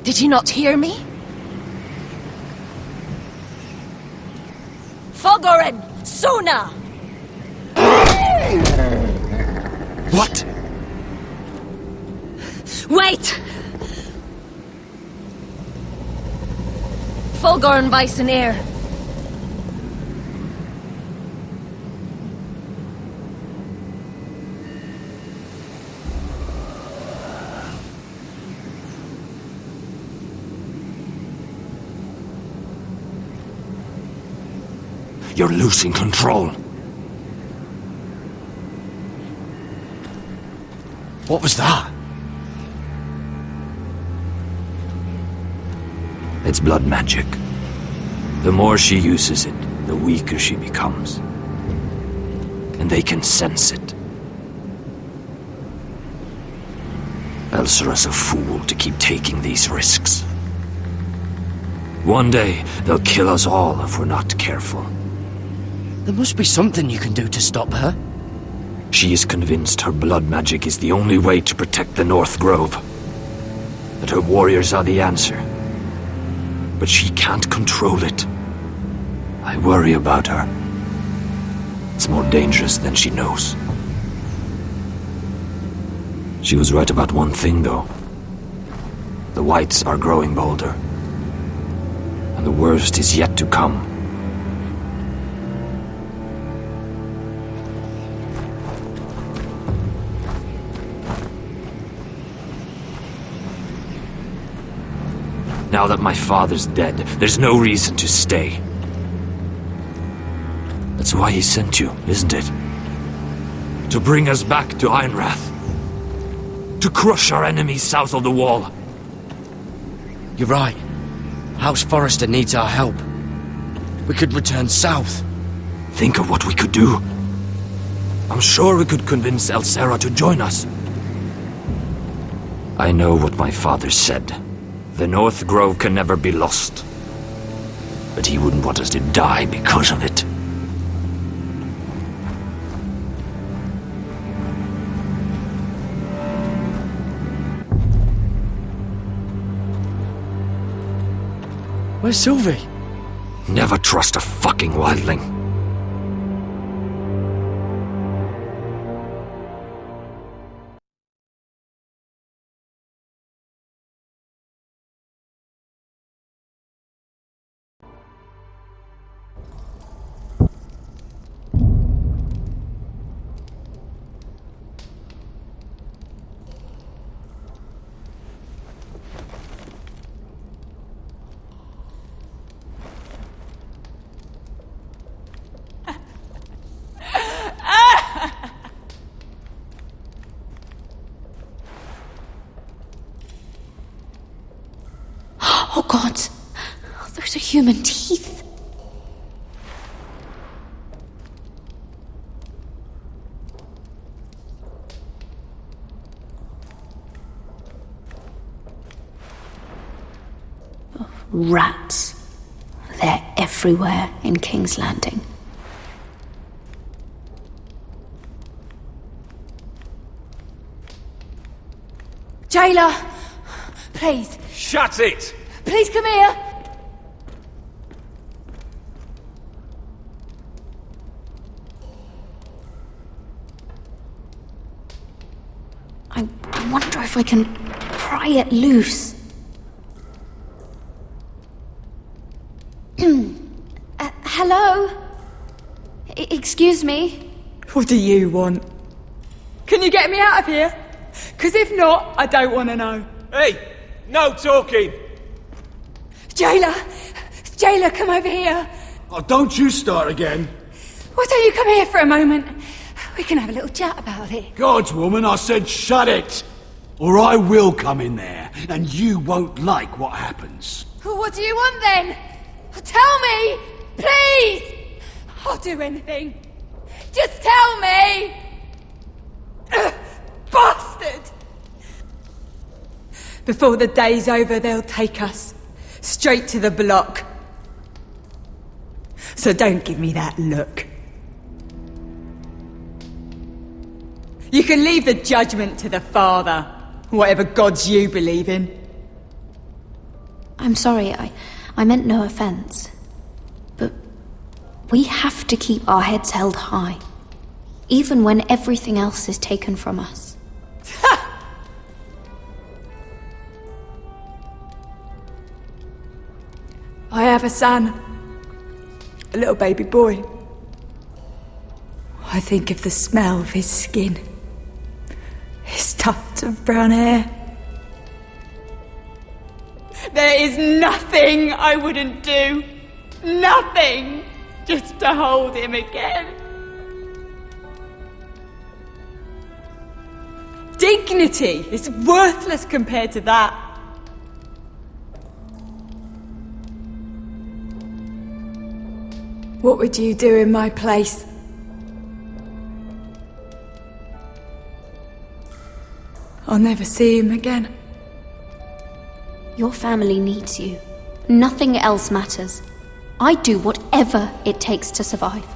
Did you not hear me? Fulgorn! Suna! What? Wait! Fulgorn Bysonir. You're losing control. What was that? It's blood magic. The more she uses it, the weaker she becomes. And they can sense it. Elsera's a fool to keep taking these risks. One day, they'll kill us all if we're not careful. There must be something you can do to stop her. She is convinced her blood magic is the only way to protect the North Grove. That her warriors are the answer. But she can't control it. I worry about her. It's more dangerous than she knows. She was right about one thing, though. The Whites are growing bolder. And the worst is yet to come. Now that my father's dead, there's no reason to stay. That's why he sent you, isn't it? To bring us back to Ironrath. To crush our enemies south of the wall. You're right. House Forrester needs our help. We could return south. Think of what we could do. I'm sure we could convince Elsera to join us. I know what my father said. The North Grove can never be lost. But he wouldn't want us to die because of it. Where's Sylvie? Never trust a fucking wildling. Oh God, those are human teeth. Rats. They're everywhere in King's Landing. Jailer! Please. Shut it! Please come here! I wonder if I can pry it loose. Hello? Excuse me? What do you want? Can you get me out of here? Because if not, I don't want to know. Hey! No talking! Jailer! Jailer, come over here! Oh, don't you start again. Why don't you come here for a moment? We can have a little chat about it. God's woman, I said shut it! Or I will come in there, and you won't like what happens. Well, what do you want then? Tell me! Please! I'll do anything. Just tell me! Bastard! Before the day's over, they'll take us straight to the block. So don't give me that look. You can leave the judgment to the Father, whatever gods you believe in. I'm sorry, I meant no offense. But we have to keep our heads held high, even when everything else is taken from us. I have a son. A little baby boy. I think of the smell of his skin. His tuft of brown hair. There is nothing I wouldn't do. Nothing! Just to hold him again. Dignity is worthless compared to that. What would you do in my place? I'll never see him again. Your family needs you. Nothing else matters. I do whatever it takes to survive.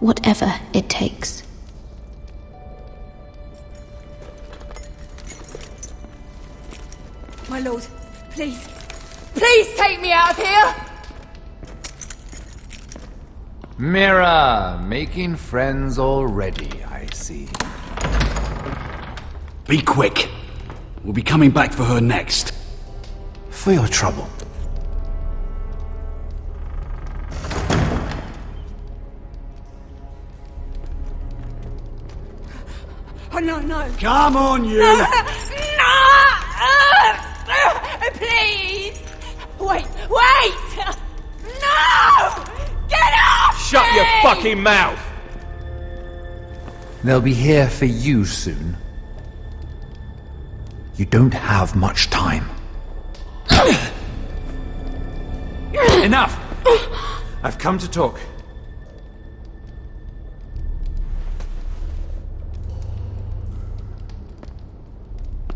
Whatever it takes. My lord, please. Please take me out of here! Mira, making friends already, I see. Be quick. We'll be coming back for her next. For your trouble. Oh, no, no. Come on, you! No! Please! Wait! No! Get off! Shut your fucking mouth! They'll be here for you soon. You don't have much time. Enough! I've come to talk.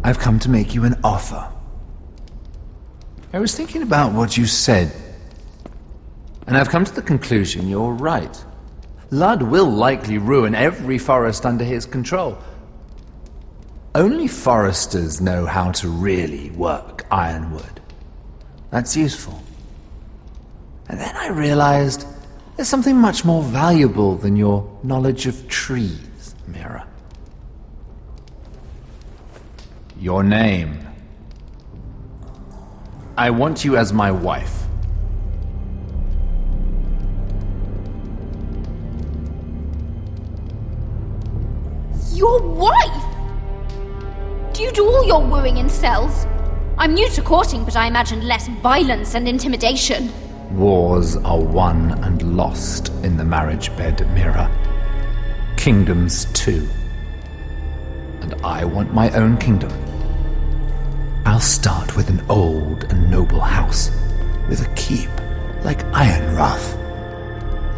I've come to make you an offer. I was thinking about what you said, and I've come to the conclusion you're right. Ludd will likely ruin every forest under his control. Only foresters know how to really work ironwood. That's useful. And then I realized there's something much more valuable than your knowledge of trees, Mira. Your name. I want you as my wife. Your wife? Do you do all your wooing in cells? I'm new to courting, but I imagined less violence and intimidation. Wars are won and lost in the marriage bed, Mira. Kingdoms too. And I want my own kingdom. I'll start with an old and noble house, with a keep, like Ironrath.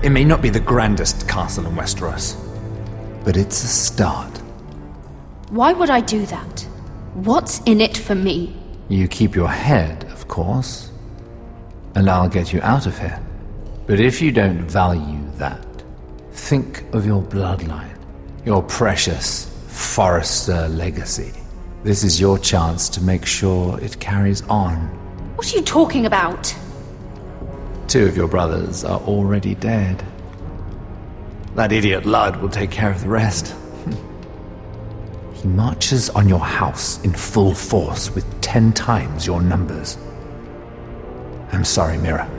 It may not be the grandest castle in Westeros, but it's a start. Why would I do that? What's in it for me? You keep your head, of course, and I'll get you out of here. But if you don't value that, think of your bloodline, your precious Forrester legacy. This is your chance to make sure it carries on. What are you talking about? 2 of your brothers are already dead. That idiot Ludd will take care of the rest. He marches on your house in full force with 10 times your numbers. I'm sorry, Mira.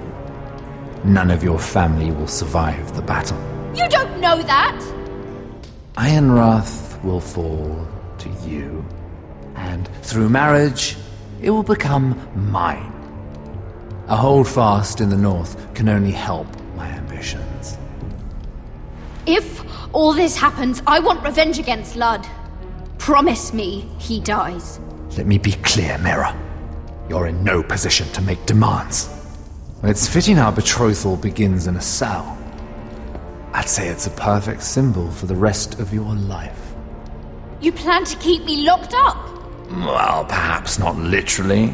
None of your family will survive the battle. You don't know that! Ironrath will fall to you, and through marriage, it will become mine. A holdfast in the north can only help my ambitions. If all this happens, I want revenge against Ludd. Promise me he dies. Let me be clear, Mira. You're in no position to make demands. It's fitting our betrothal begins in a cell. I'd say it's a perfect symbol for the rest of your life. You plan to keep me locked up? Well, perhaps not literally.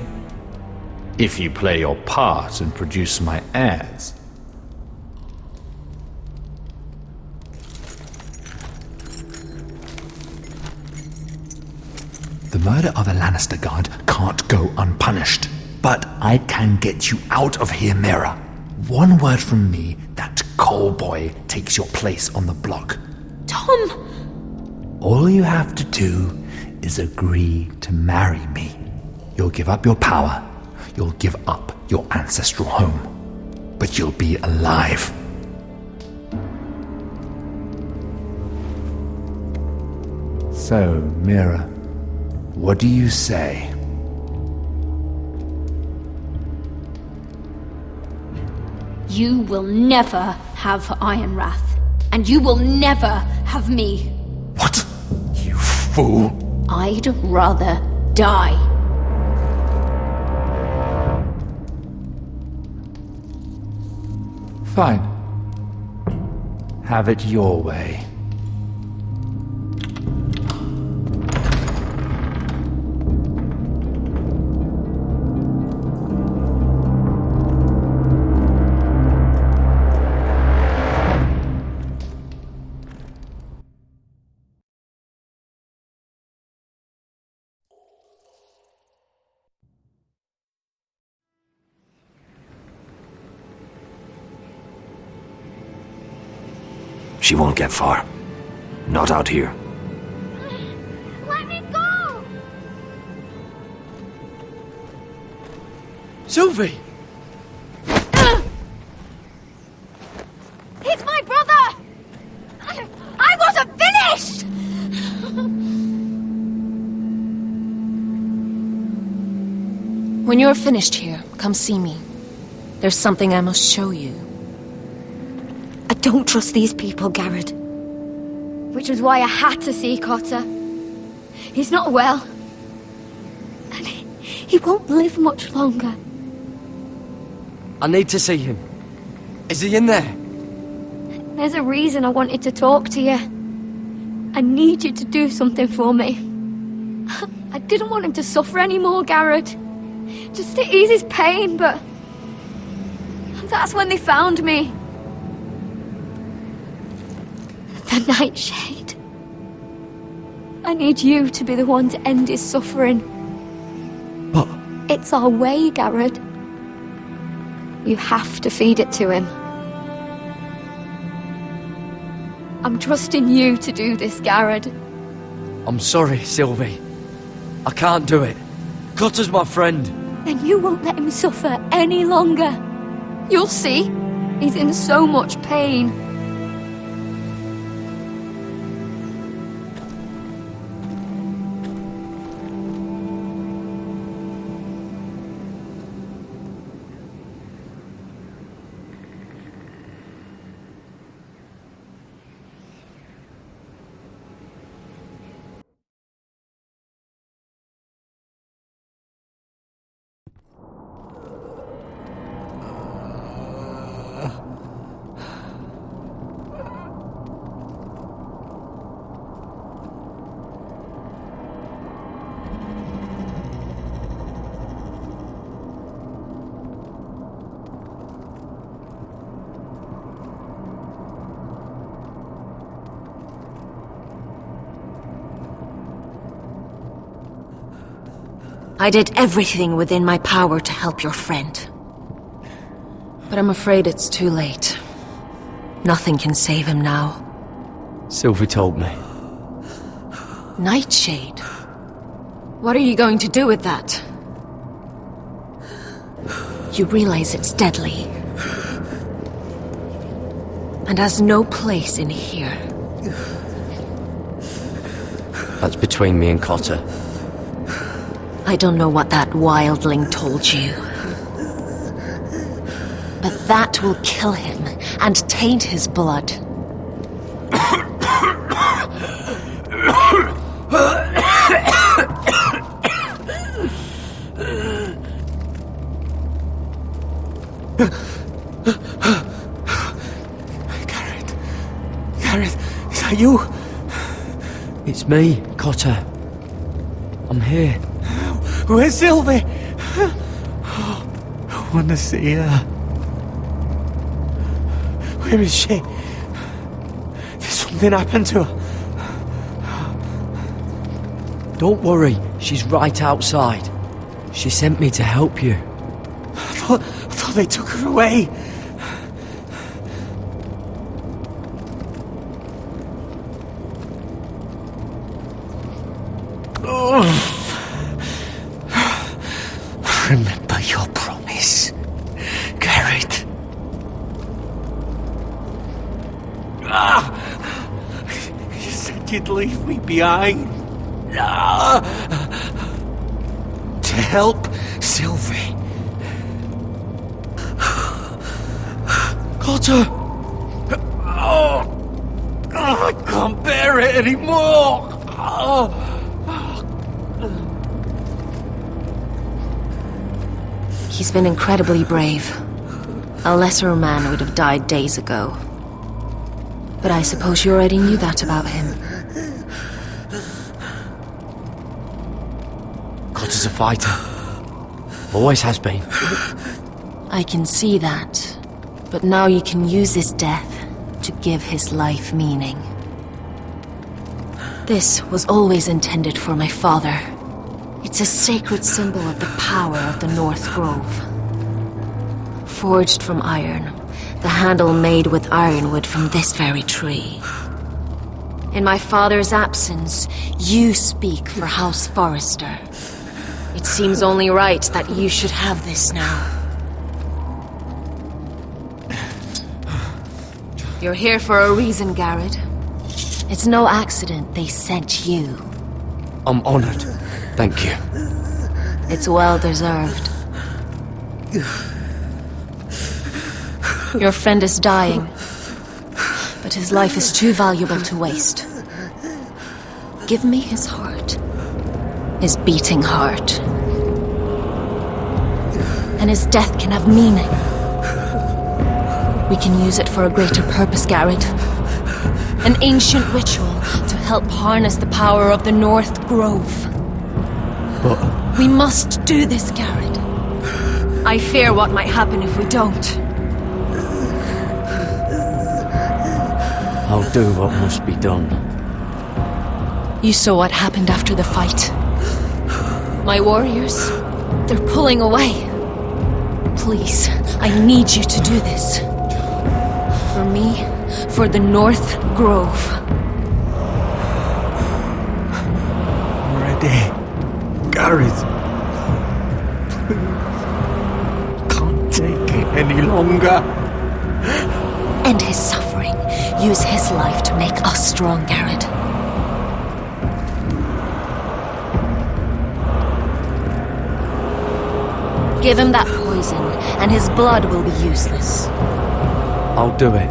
If you play your part and produce my heirs. The murder of a Lannister guard can't go unpunished. But I can get you out of here, Mira. One word from me, that coal boy takes your place on the block. Tom! All you have to do is agree to marry me. You'll give up your power. You'll give up your ancestral home. But you'll be alive. So, Mira, what do you say? You will never have Ironrath, and you will never have me. What? You fool! I'd rather die. Fine. Have it your way. She won't get far. Not out here. Let me go! Sylvie! He's my brother! I wasn't finished! When you're finished here, come see me. There's something I must show you. I don't trust these people, Garrett. Which was why I had to see Cotter. He's not well. And he won't live much longer. I need to see him. Is he in there? There's a reason I wanted to talk to you. I need you to do something for me. I didn't want him to suffer anymore, Garrett. Just to ease his pain, but... that's when they found me. The Nightshade. I need you to be the one to end his suffering. But... it's our way, Garrett. You have to feed it to him. I'm trusting you to do this, Garrett. I'm sorry, Sylvie. I can't do it. Cutter's my friend. Then you won't let him suffer any longer. You'll see. He's in so much pain. I did everything within my power to help your friend. But I'm afraid it's too late. Nothing can save him now. Sylvie told me. Nightshade? What are you going to do with that? You realize it's deadly. And has no place in here. That's between me and Cotter. I don't know what that wildling told you. But that will kill him and taint his blood. Garrett, is that you? It's me, Cotter. I'm here. Where's Sylvie? Oh, I want to see her. Where is she? Did something happen to her? Don't worry, she's right outside. She sent me to help you. I thought they took her away. Remember your promise, Garrett. You said you'd leave me behind. To help Sylvie. Cotter! I can't bear it anymore. He's been incredibly brave. A lesser man would have died days ago. But I suppose you already knew that about him. Cotter's a fighter. Always has been. I can see that. But now you can use his death to give his life meaning. This was always intended for my father. It's a sacred symbol of the power of the North Grove. Forged from iron, the handle made with ironwood from this very tree. In my father's absence, you speak for House Forrester. It seems only right that you should have this now. You're here for a reason, Garrett. It's no accident they sent you. I'm honored. Thank you. It's well deserved. Your friend is dying, but his life is too valuable to waste. Give me his heart. His beating heart. And his death can have meaning. We can use it for a greater purpose, Garrett. An ancient ritual to help harness the power of the North Grove. But... We must do this, Garrett. I fear what might happen if we don't. I'll do what must be done. You saw what happened after the fight. My warriors, they're pulling away. Please, I need you to do this. For me, for the North Grove. I'm ready. Gareth. Can't take it any longer. End his suffering. Use his life to make us strong, Garrett. Give him that poison, and his blood will be useless. I'll do it.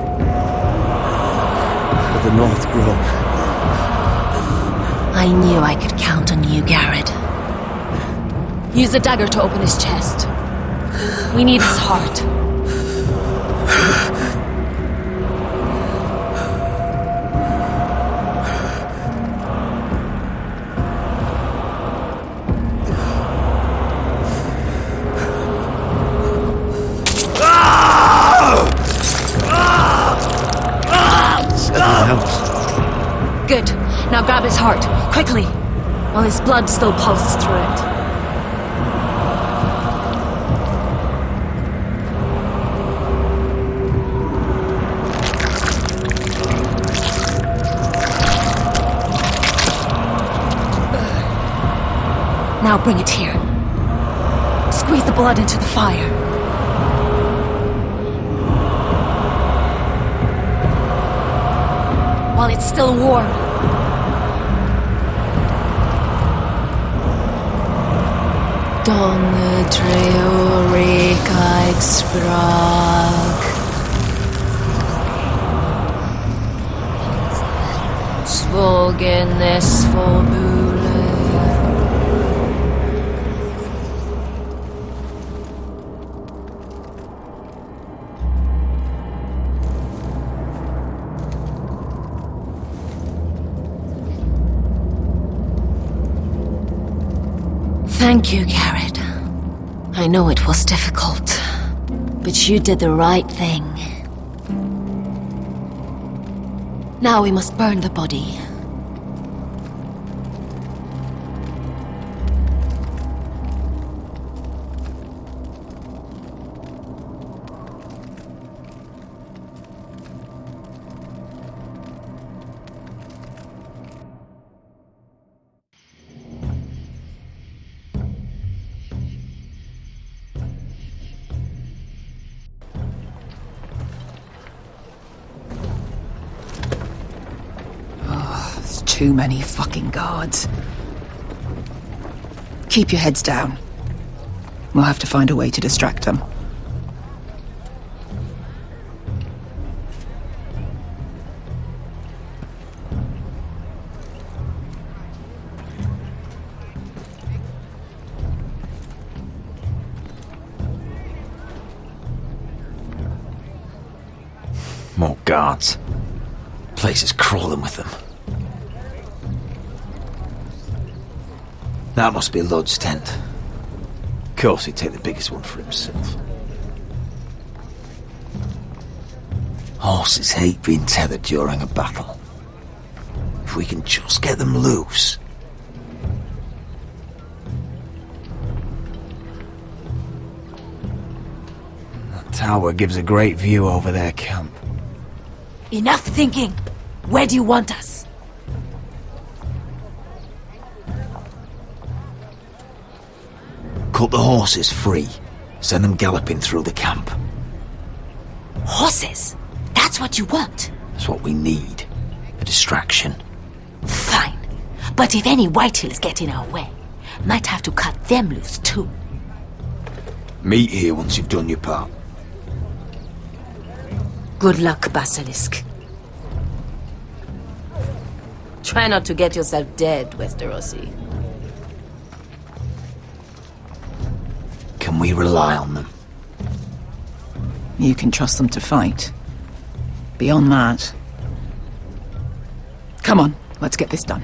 For the North Grove. I knew I could count on you, Garrett. Use the dagger to open his chest. We need his heart. Good. Now grab his heart, quickly, while his blood still pulses through it. Now bring it here. Squeeze the blood into the fire. While it's still warm. Donne treorikaig sprag. Svogenes forbule. Thank you, Garrett. I know it was difficult, but you did the right thing. Now we must burn the body. Too many fucking guards. Keep your heads down. We'll have to find a way to distract them. More guards. Place is crawling with them. That must be Lud's tent. Of course he'd take the biggest one for himself. Horses hate being tethered during a battle. If we can just get them loose. That tower gives a great view over their camp. Enough thinking! Where do you want us? Cut the horses free. Send them galloping through the camp. Horses? That's what you want? That's what we need. A distraction. Fine. But if any Whitehills get in our way, might have to cut them loose too. Meet here once you've done your part. Good luck, Basilisk. Try not to get yourself dead, Westerosi. Can we rely on them? You can trust them to fight. Beyond that... Come on, let's get this done.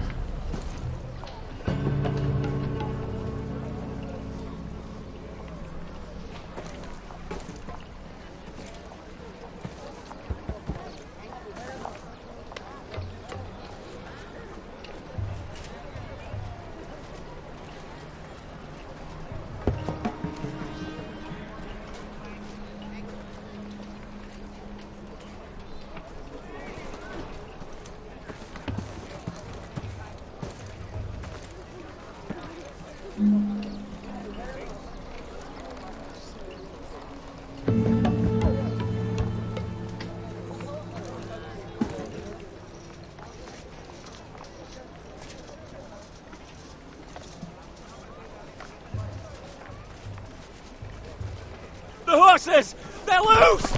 The horses! They're loose!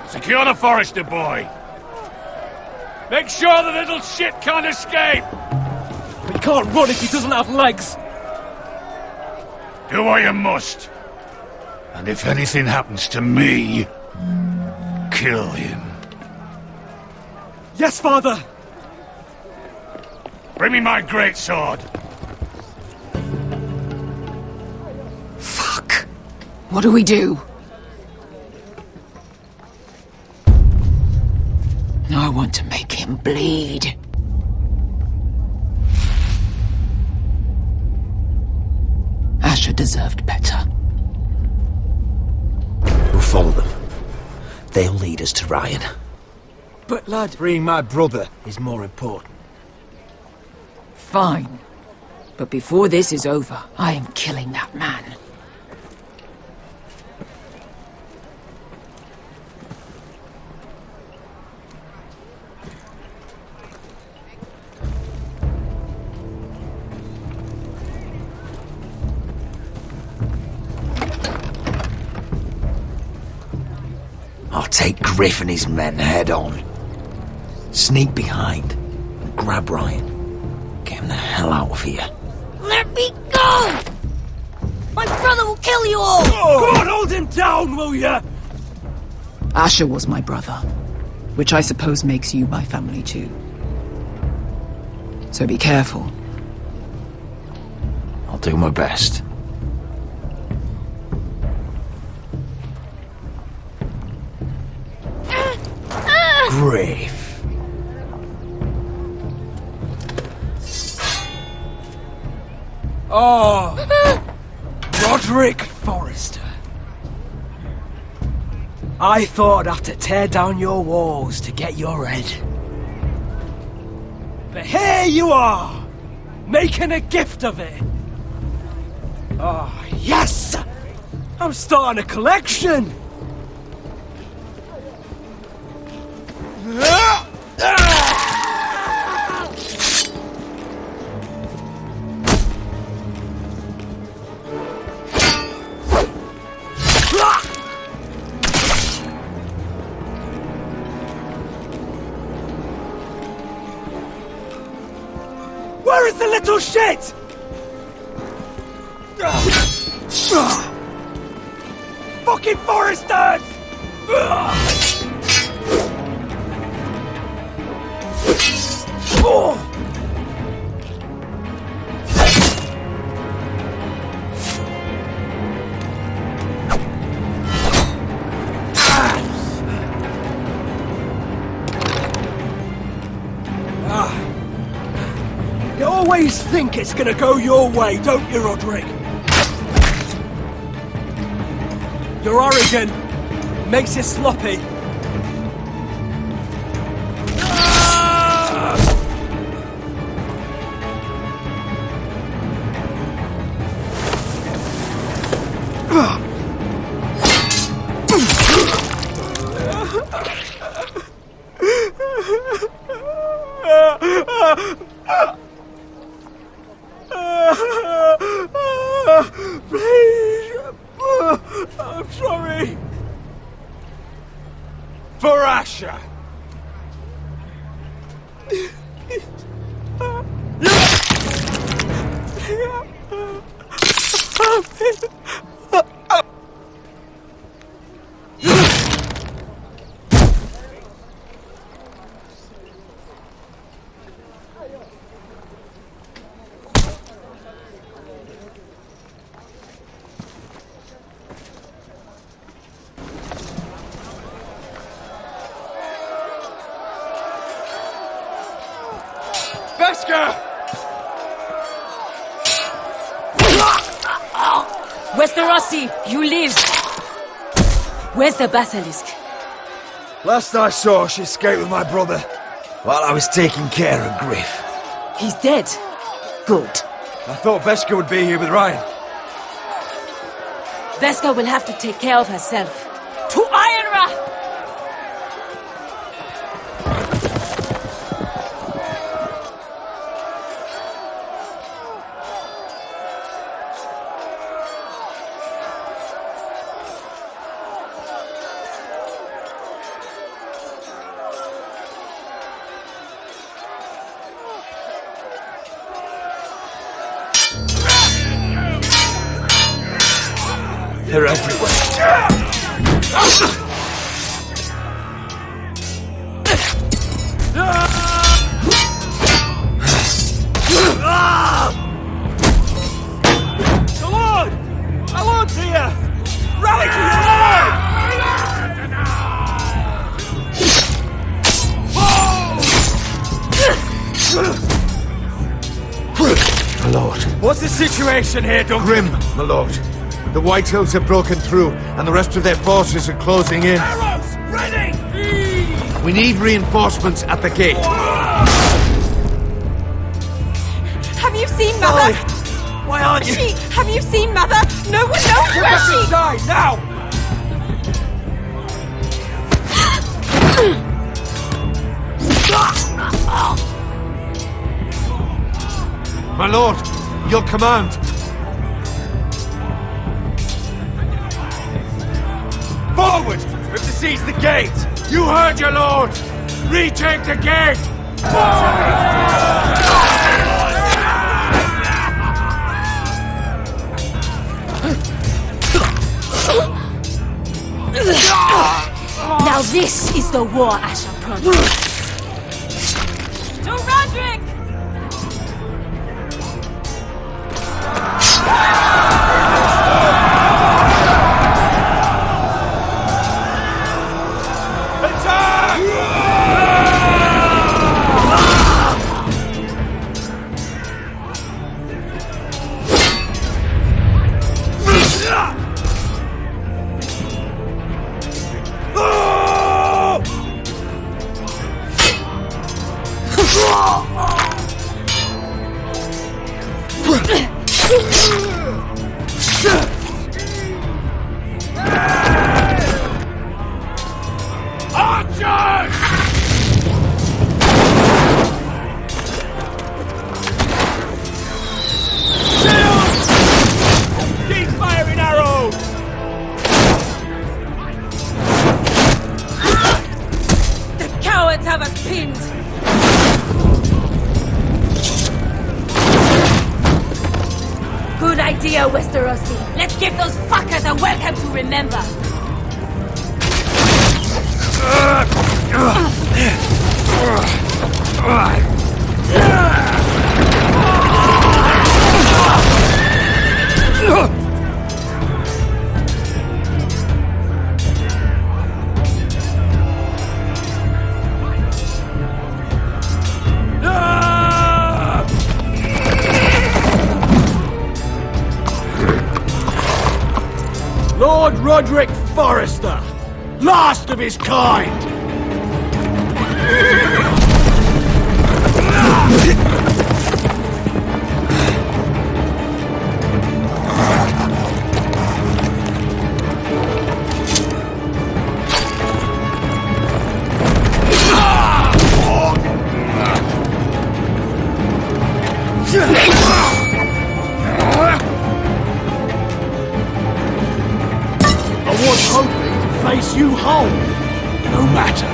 Secure the Forester boy. Make sure the little shit can't escape. But he can't run if he doesn't have legs. Do what you must. And if anything happens to me, kill him. Yes, father! Bring me my greatsword. Fuck. What do we do? I want to make him bleed. Asher deserved better. We'll follow them. They'll lead us to Ryan. But lad, freeing my brother is more important. Fine. But before this is over, I am killing that man. I'll take Griff and his men head on. Sneak behind and grab Ryan. Get him the hell out of here. Let me go! My brother will kill you all! Come on, hold him down, will ya? Asher was my brother, which I suppose makes you my family too. So be careful. I'll do my best. Griff. Oh, Roderick Forrester. I thought I'd have to tear down your walls to get your head. But here you are, making a gift of it. Oh, yes! I'm starting a collection! Where is the little shit? Fucking Foresters! Oh! You always think it's gonna go your way, don't you, Roderick? You're arrogant. Makes you sloppy. Please, I'm sorry. For Asher! Westerosi, you live! Where's the basilisk? Last I saw, she escaped with my brother while I was taking care of Griff. He's dead. Good. I thought Beskha would be here with Ryan. Beskha will have to take care of herself. To Ironra! They're everywhere. The Lord! Our Lord's here! Rally to your My lord. What's the situation here, Duncan? Grim, my lord. The White Hills have broken through, and the rest of their forces are closing in. Arrows, ready! We need reinforcements at the gate. Have you seen Mother? Why aren't you? Have you seen Mother? No one knows Get where back she... inside, now! My lord, your command. Forward! We have to seize the gate! You heard your lord! Retake the gate! Now this is the war Asher promised. To Roderick! Have us pinned! Good idea, Westerosi. Let's give those fuckers a welcome to remember. Lord Roderick Forrester, last of his kind! I was hoping to face you whole. no matter.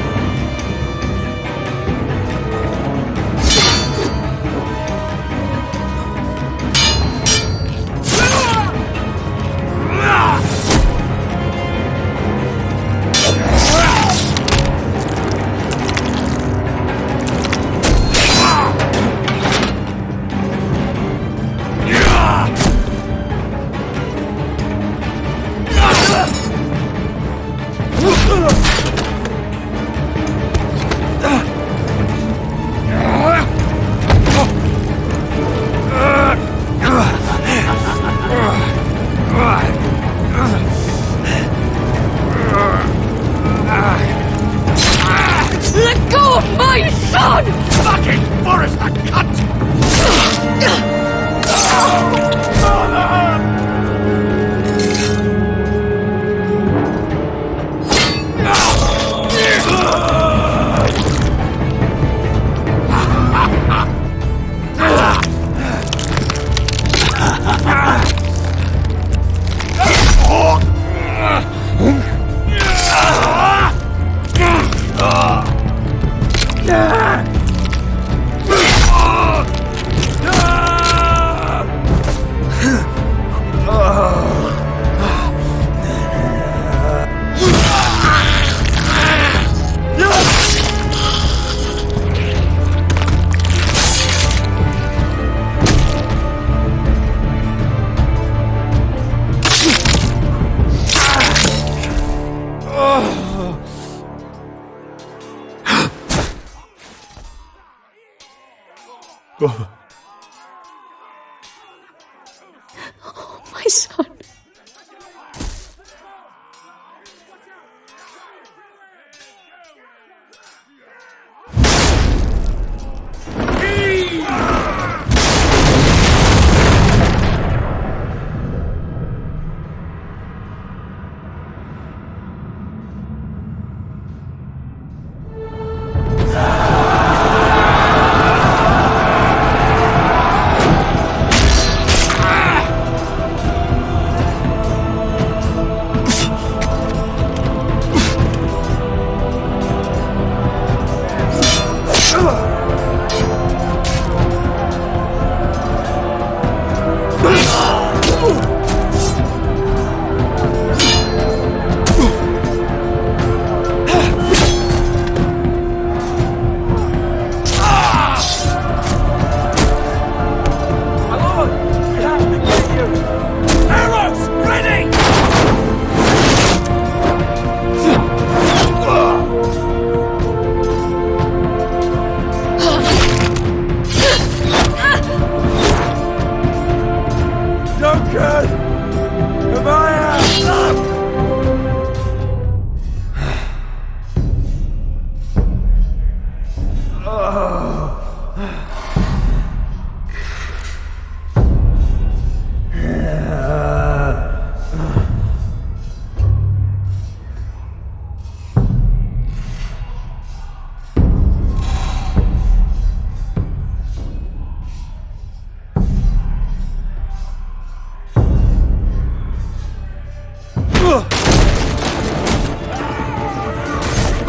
Let go of my son! Fucking Forrest, that cunt! Oh, my son.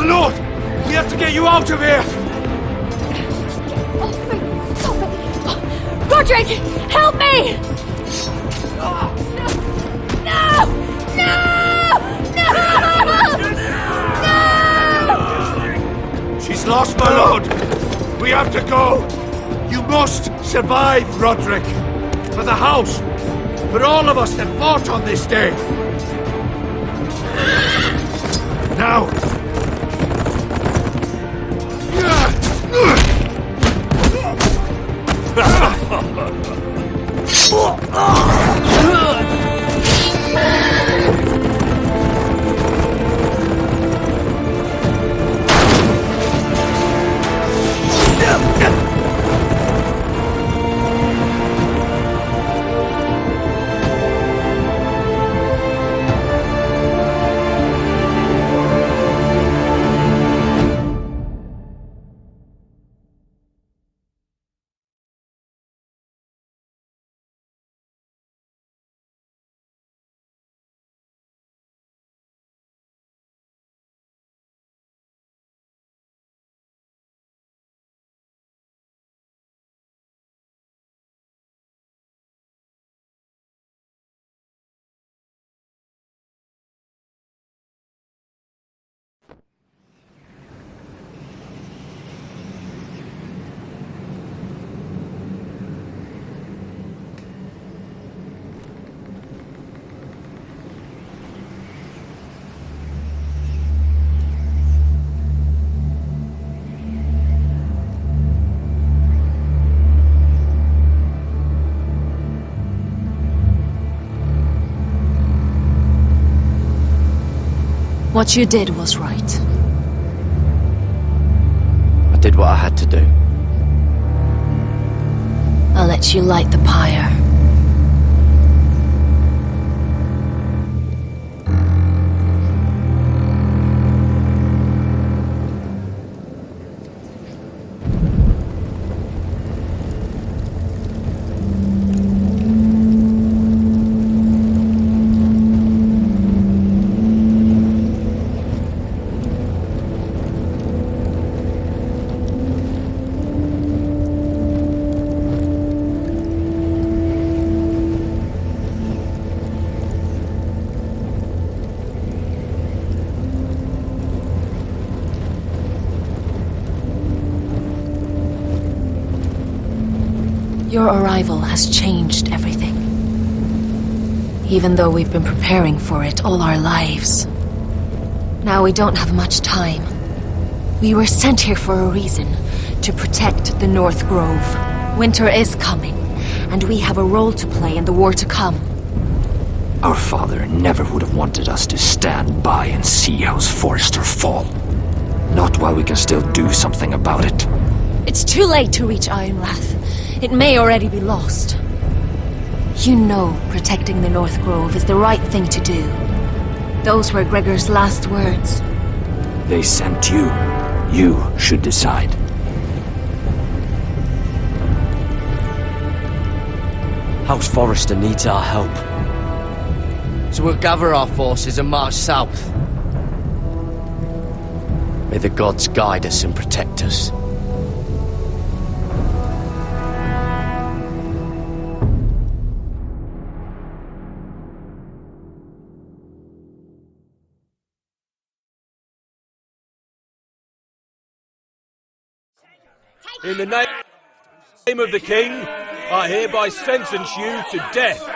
Lord! We have to get you out of here! Stop it! Roderick! Help me! No! No! No! She's lost, my lord! We have to go! You must survive, Roderick! For the house! For all of us that fought on this day! Now! What you did was right. I did what I had to do. I'll let you light the pyre. Your arrival has changed everything. Even though we've been preparing for it all our lives. Now we don't have much time. We were sent here for a reason, to protect the North Grove. Winter is coming, and we have a role to play in the war to come. Our father never would have wanted us to stand by and see House Forrester fall. Not while we can still do something about it. It's too late to reach Ironrath. It may already be lost. You know protecting the North Grove is the right thing to do. Those were Gregor's last words. They sent you. You should decide. House Forrester needs our help. So we'll gather our forces and march south. May the gods guide us and protect us. In the name of the king, I hereby sentence you to death.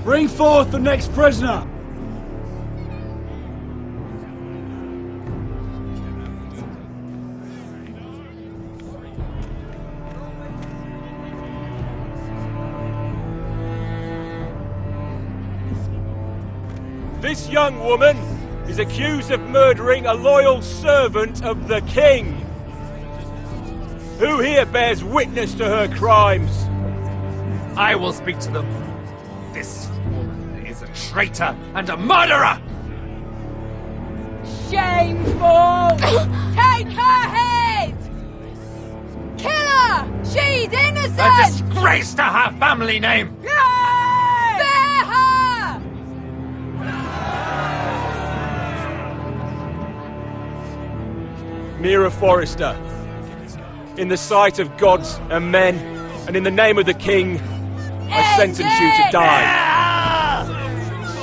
Bring forth the next prisoner! This young woman is accused of murdering a loyal servant of the king. Who here bears witness to her crimes? I will speak to them. This woman is a traitor and a murderer! Shameful! Take her head! Kill her! She's innocent! A disgrace to her family name! Spare her! Mira Forrester, in the sight of gods and men, and in the name of the king, I sentence you to die.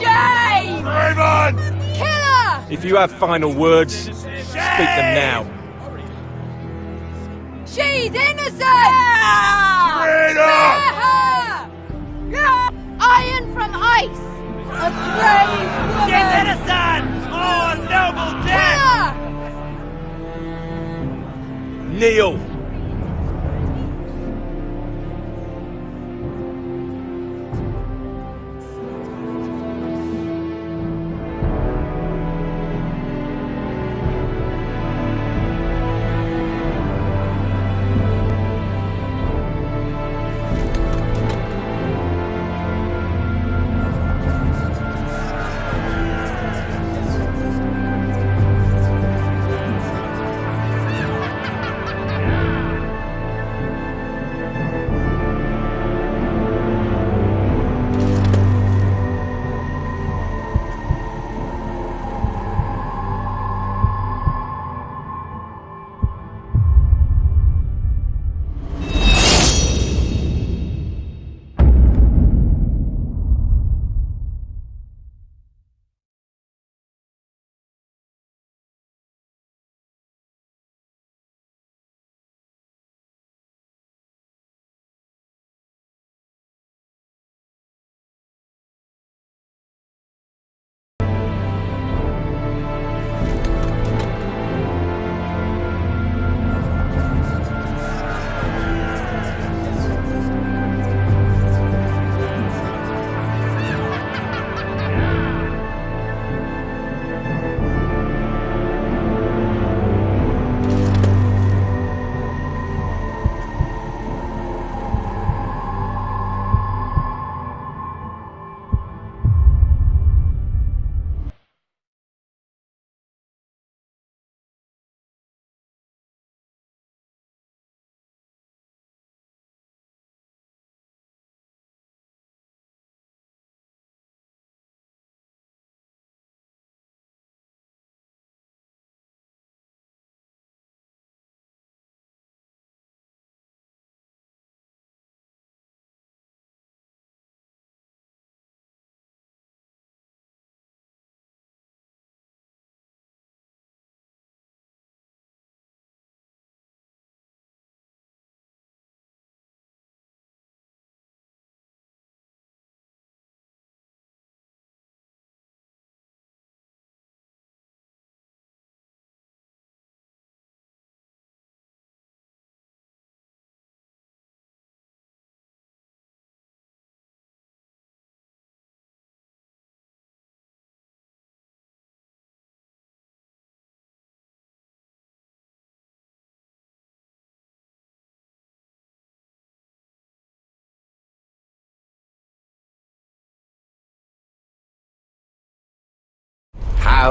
Shame! Raven! Kill her! If you have final words, speak them now. She's innocent! Spare her! Iron from ice! A brave woman! She's innocent! Oh, noble death! Kneel!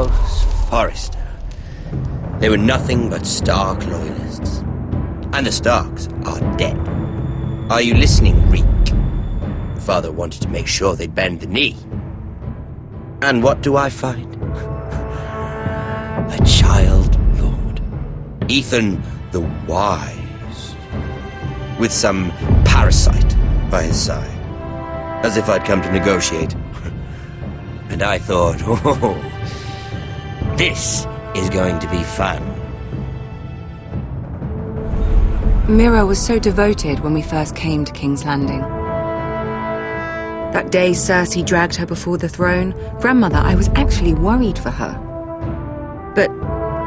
House Forrester. They were nothing but Stark loyalists. And the Starks are dead. Are you listening, Reek? Father wanted to make sure they'd bend the knee. And what do I find? A child lord. Ethan the Wise. With some parasite by his side. As if I'd come to negotiate. And I thought, oh, this is going to be fun. Mira was so devoted when we first came to King's Landing. That day Cersei dragged her before the throne, Grandmother, I was actually worried for her. But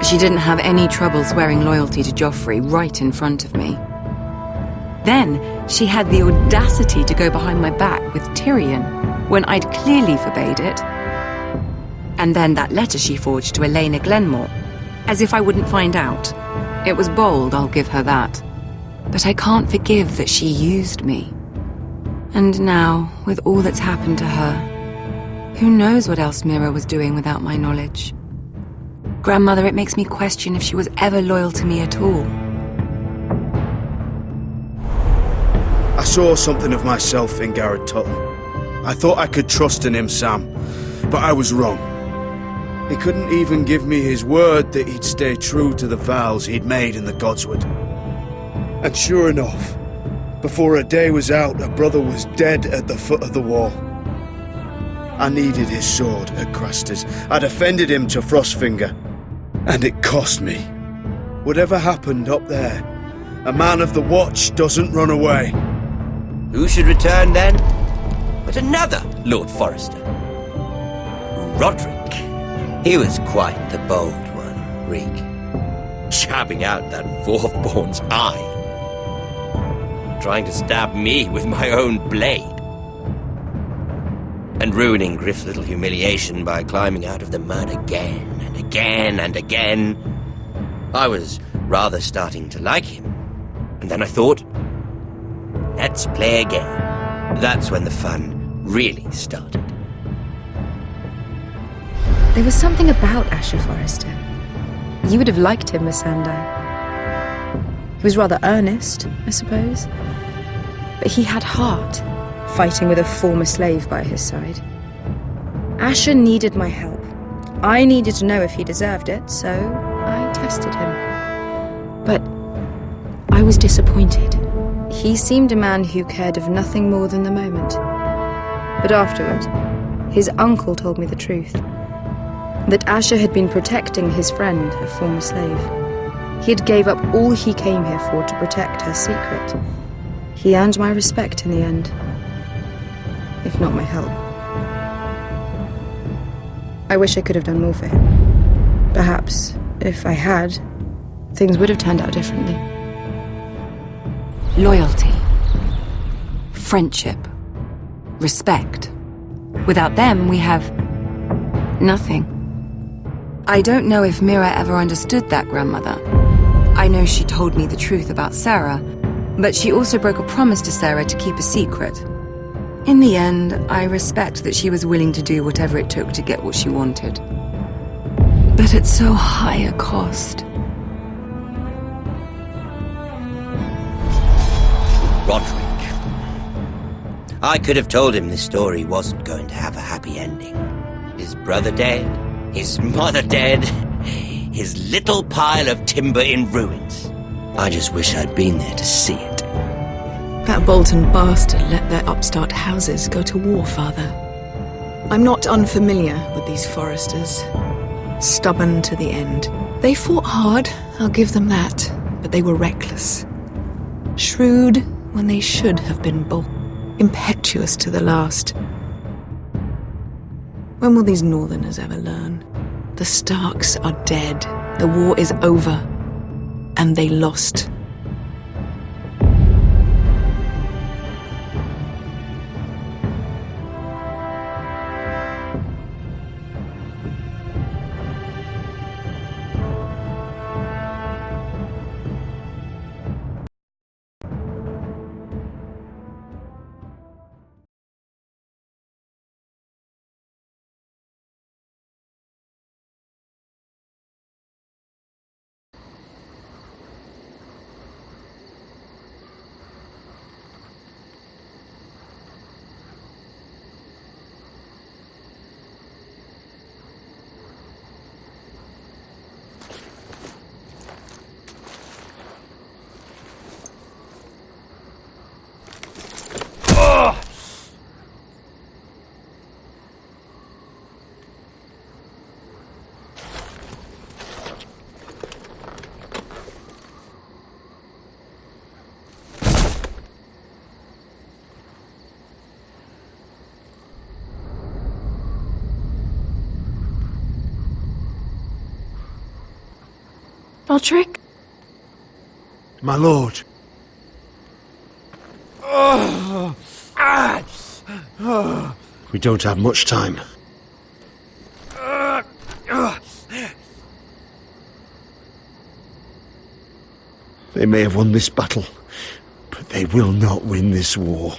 she didn't have any trouble swearing loyalty to Joffrey right in front of me. Then she had the audacity to go behind my back with Tyrion when I'd clearly forbade it. And then that letter she forged to Elena Glenmore, as if I wouldn't find out. It was bold, I'll give her that. But I can't forgive that she used me. And now, with all that's happened to her, who knows what else Mira was doing without my knowledge? Grandmother, it makes me question if she was ever loyal to me at all. I saw something of myself in Garrett Tuttle. I thought I could trust in him, Sam, but I was wrong. He couldn't even give me his word that he'd stay true to the vows he'd made in the Godswood. And sure enough, before a day was out, a brother was dead at the foot of the wall. I needed his sword at Craster's. I defended him to Frostfinger, and it cost me. Whatever happened up there, a man of the Watch doesn't run away. Who should return then? But another Lord Forrester. Roderick. He was quite the bold one, Reek. Jabbing out that fourth-born's eye. Trying to stab me with my own blade. And ruining Griff's little humiliation by climbing out of the mud again and again and again. I was rather starting to like him. And then I thought, let's play again. That's when the fun really started. There was something about Asher Forrester. You would have liked him, Miss Sandai. He was rather earnest, I suppose. But he had heart, fighting with a former slave by his side. Asher needed my help. I needed to know if he deserved it, so I tested him. But I was disappointed. He seemed a man who cared of nothing more than the moment. But afterward, his uncle told me the truth. That Asher had been protecting his friend, a former slave. He had gave up all he came here for to protect her secret. He earned my respect in the end, if not my help. I wish I could have done more for him. Perhaps, if I had, things would have turned out differently. Loyalty, friendship, respect. Without them, we have nothing. I don't know if Mira ever understood that, Grandmother. I know she told me the truth about Sarah, but she also broke a promise to Sarah to keep a secret. In the end, I respect that she was willing to do whatever it took to get what she wanted. But at so high a cost. Roderick. I could have told him this story wasn't going to have a happy ending. His brother dead, his mother dead, his little pile of timber in ruins. I just wish I'd been there to see it. That Bolton bastard let their upstart houses go to war, Father. I'm not unfamiliar with these Forresters. Stubborn to the end. They fought hard, I'll give them that, but they were reckless. Shrewd when they should have been bold. Impetuous to the last. When will these Northerners ever learn? The Starks are dead. The war is over. And they lost. Roderick? My lord. We don't have much time. They may have won this battle, but they will not win this war.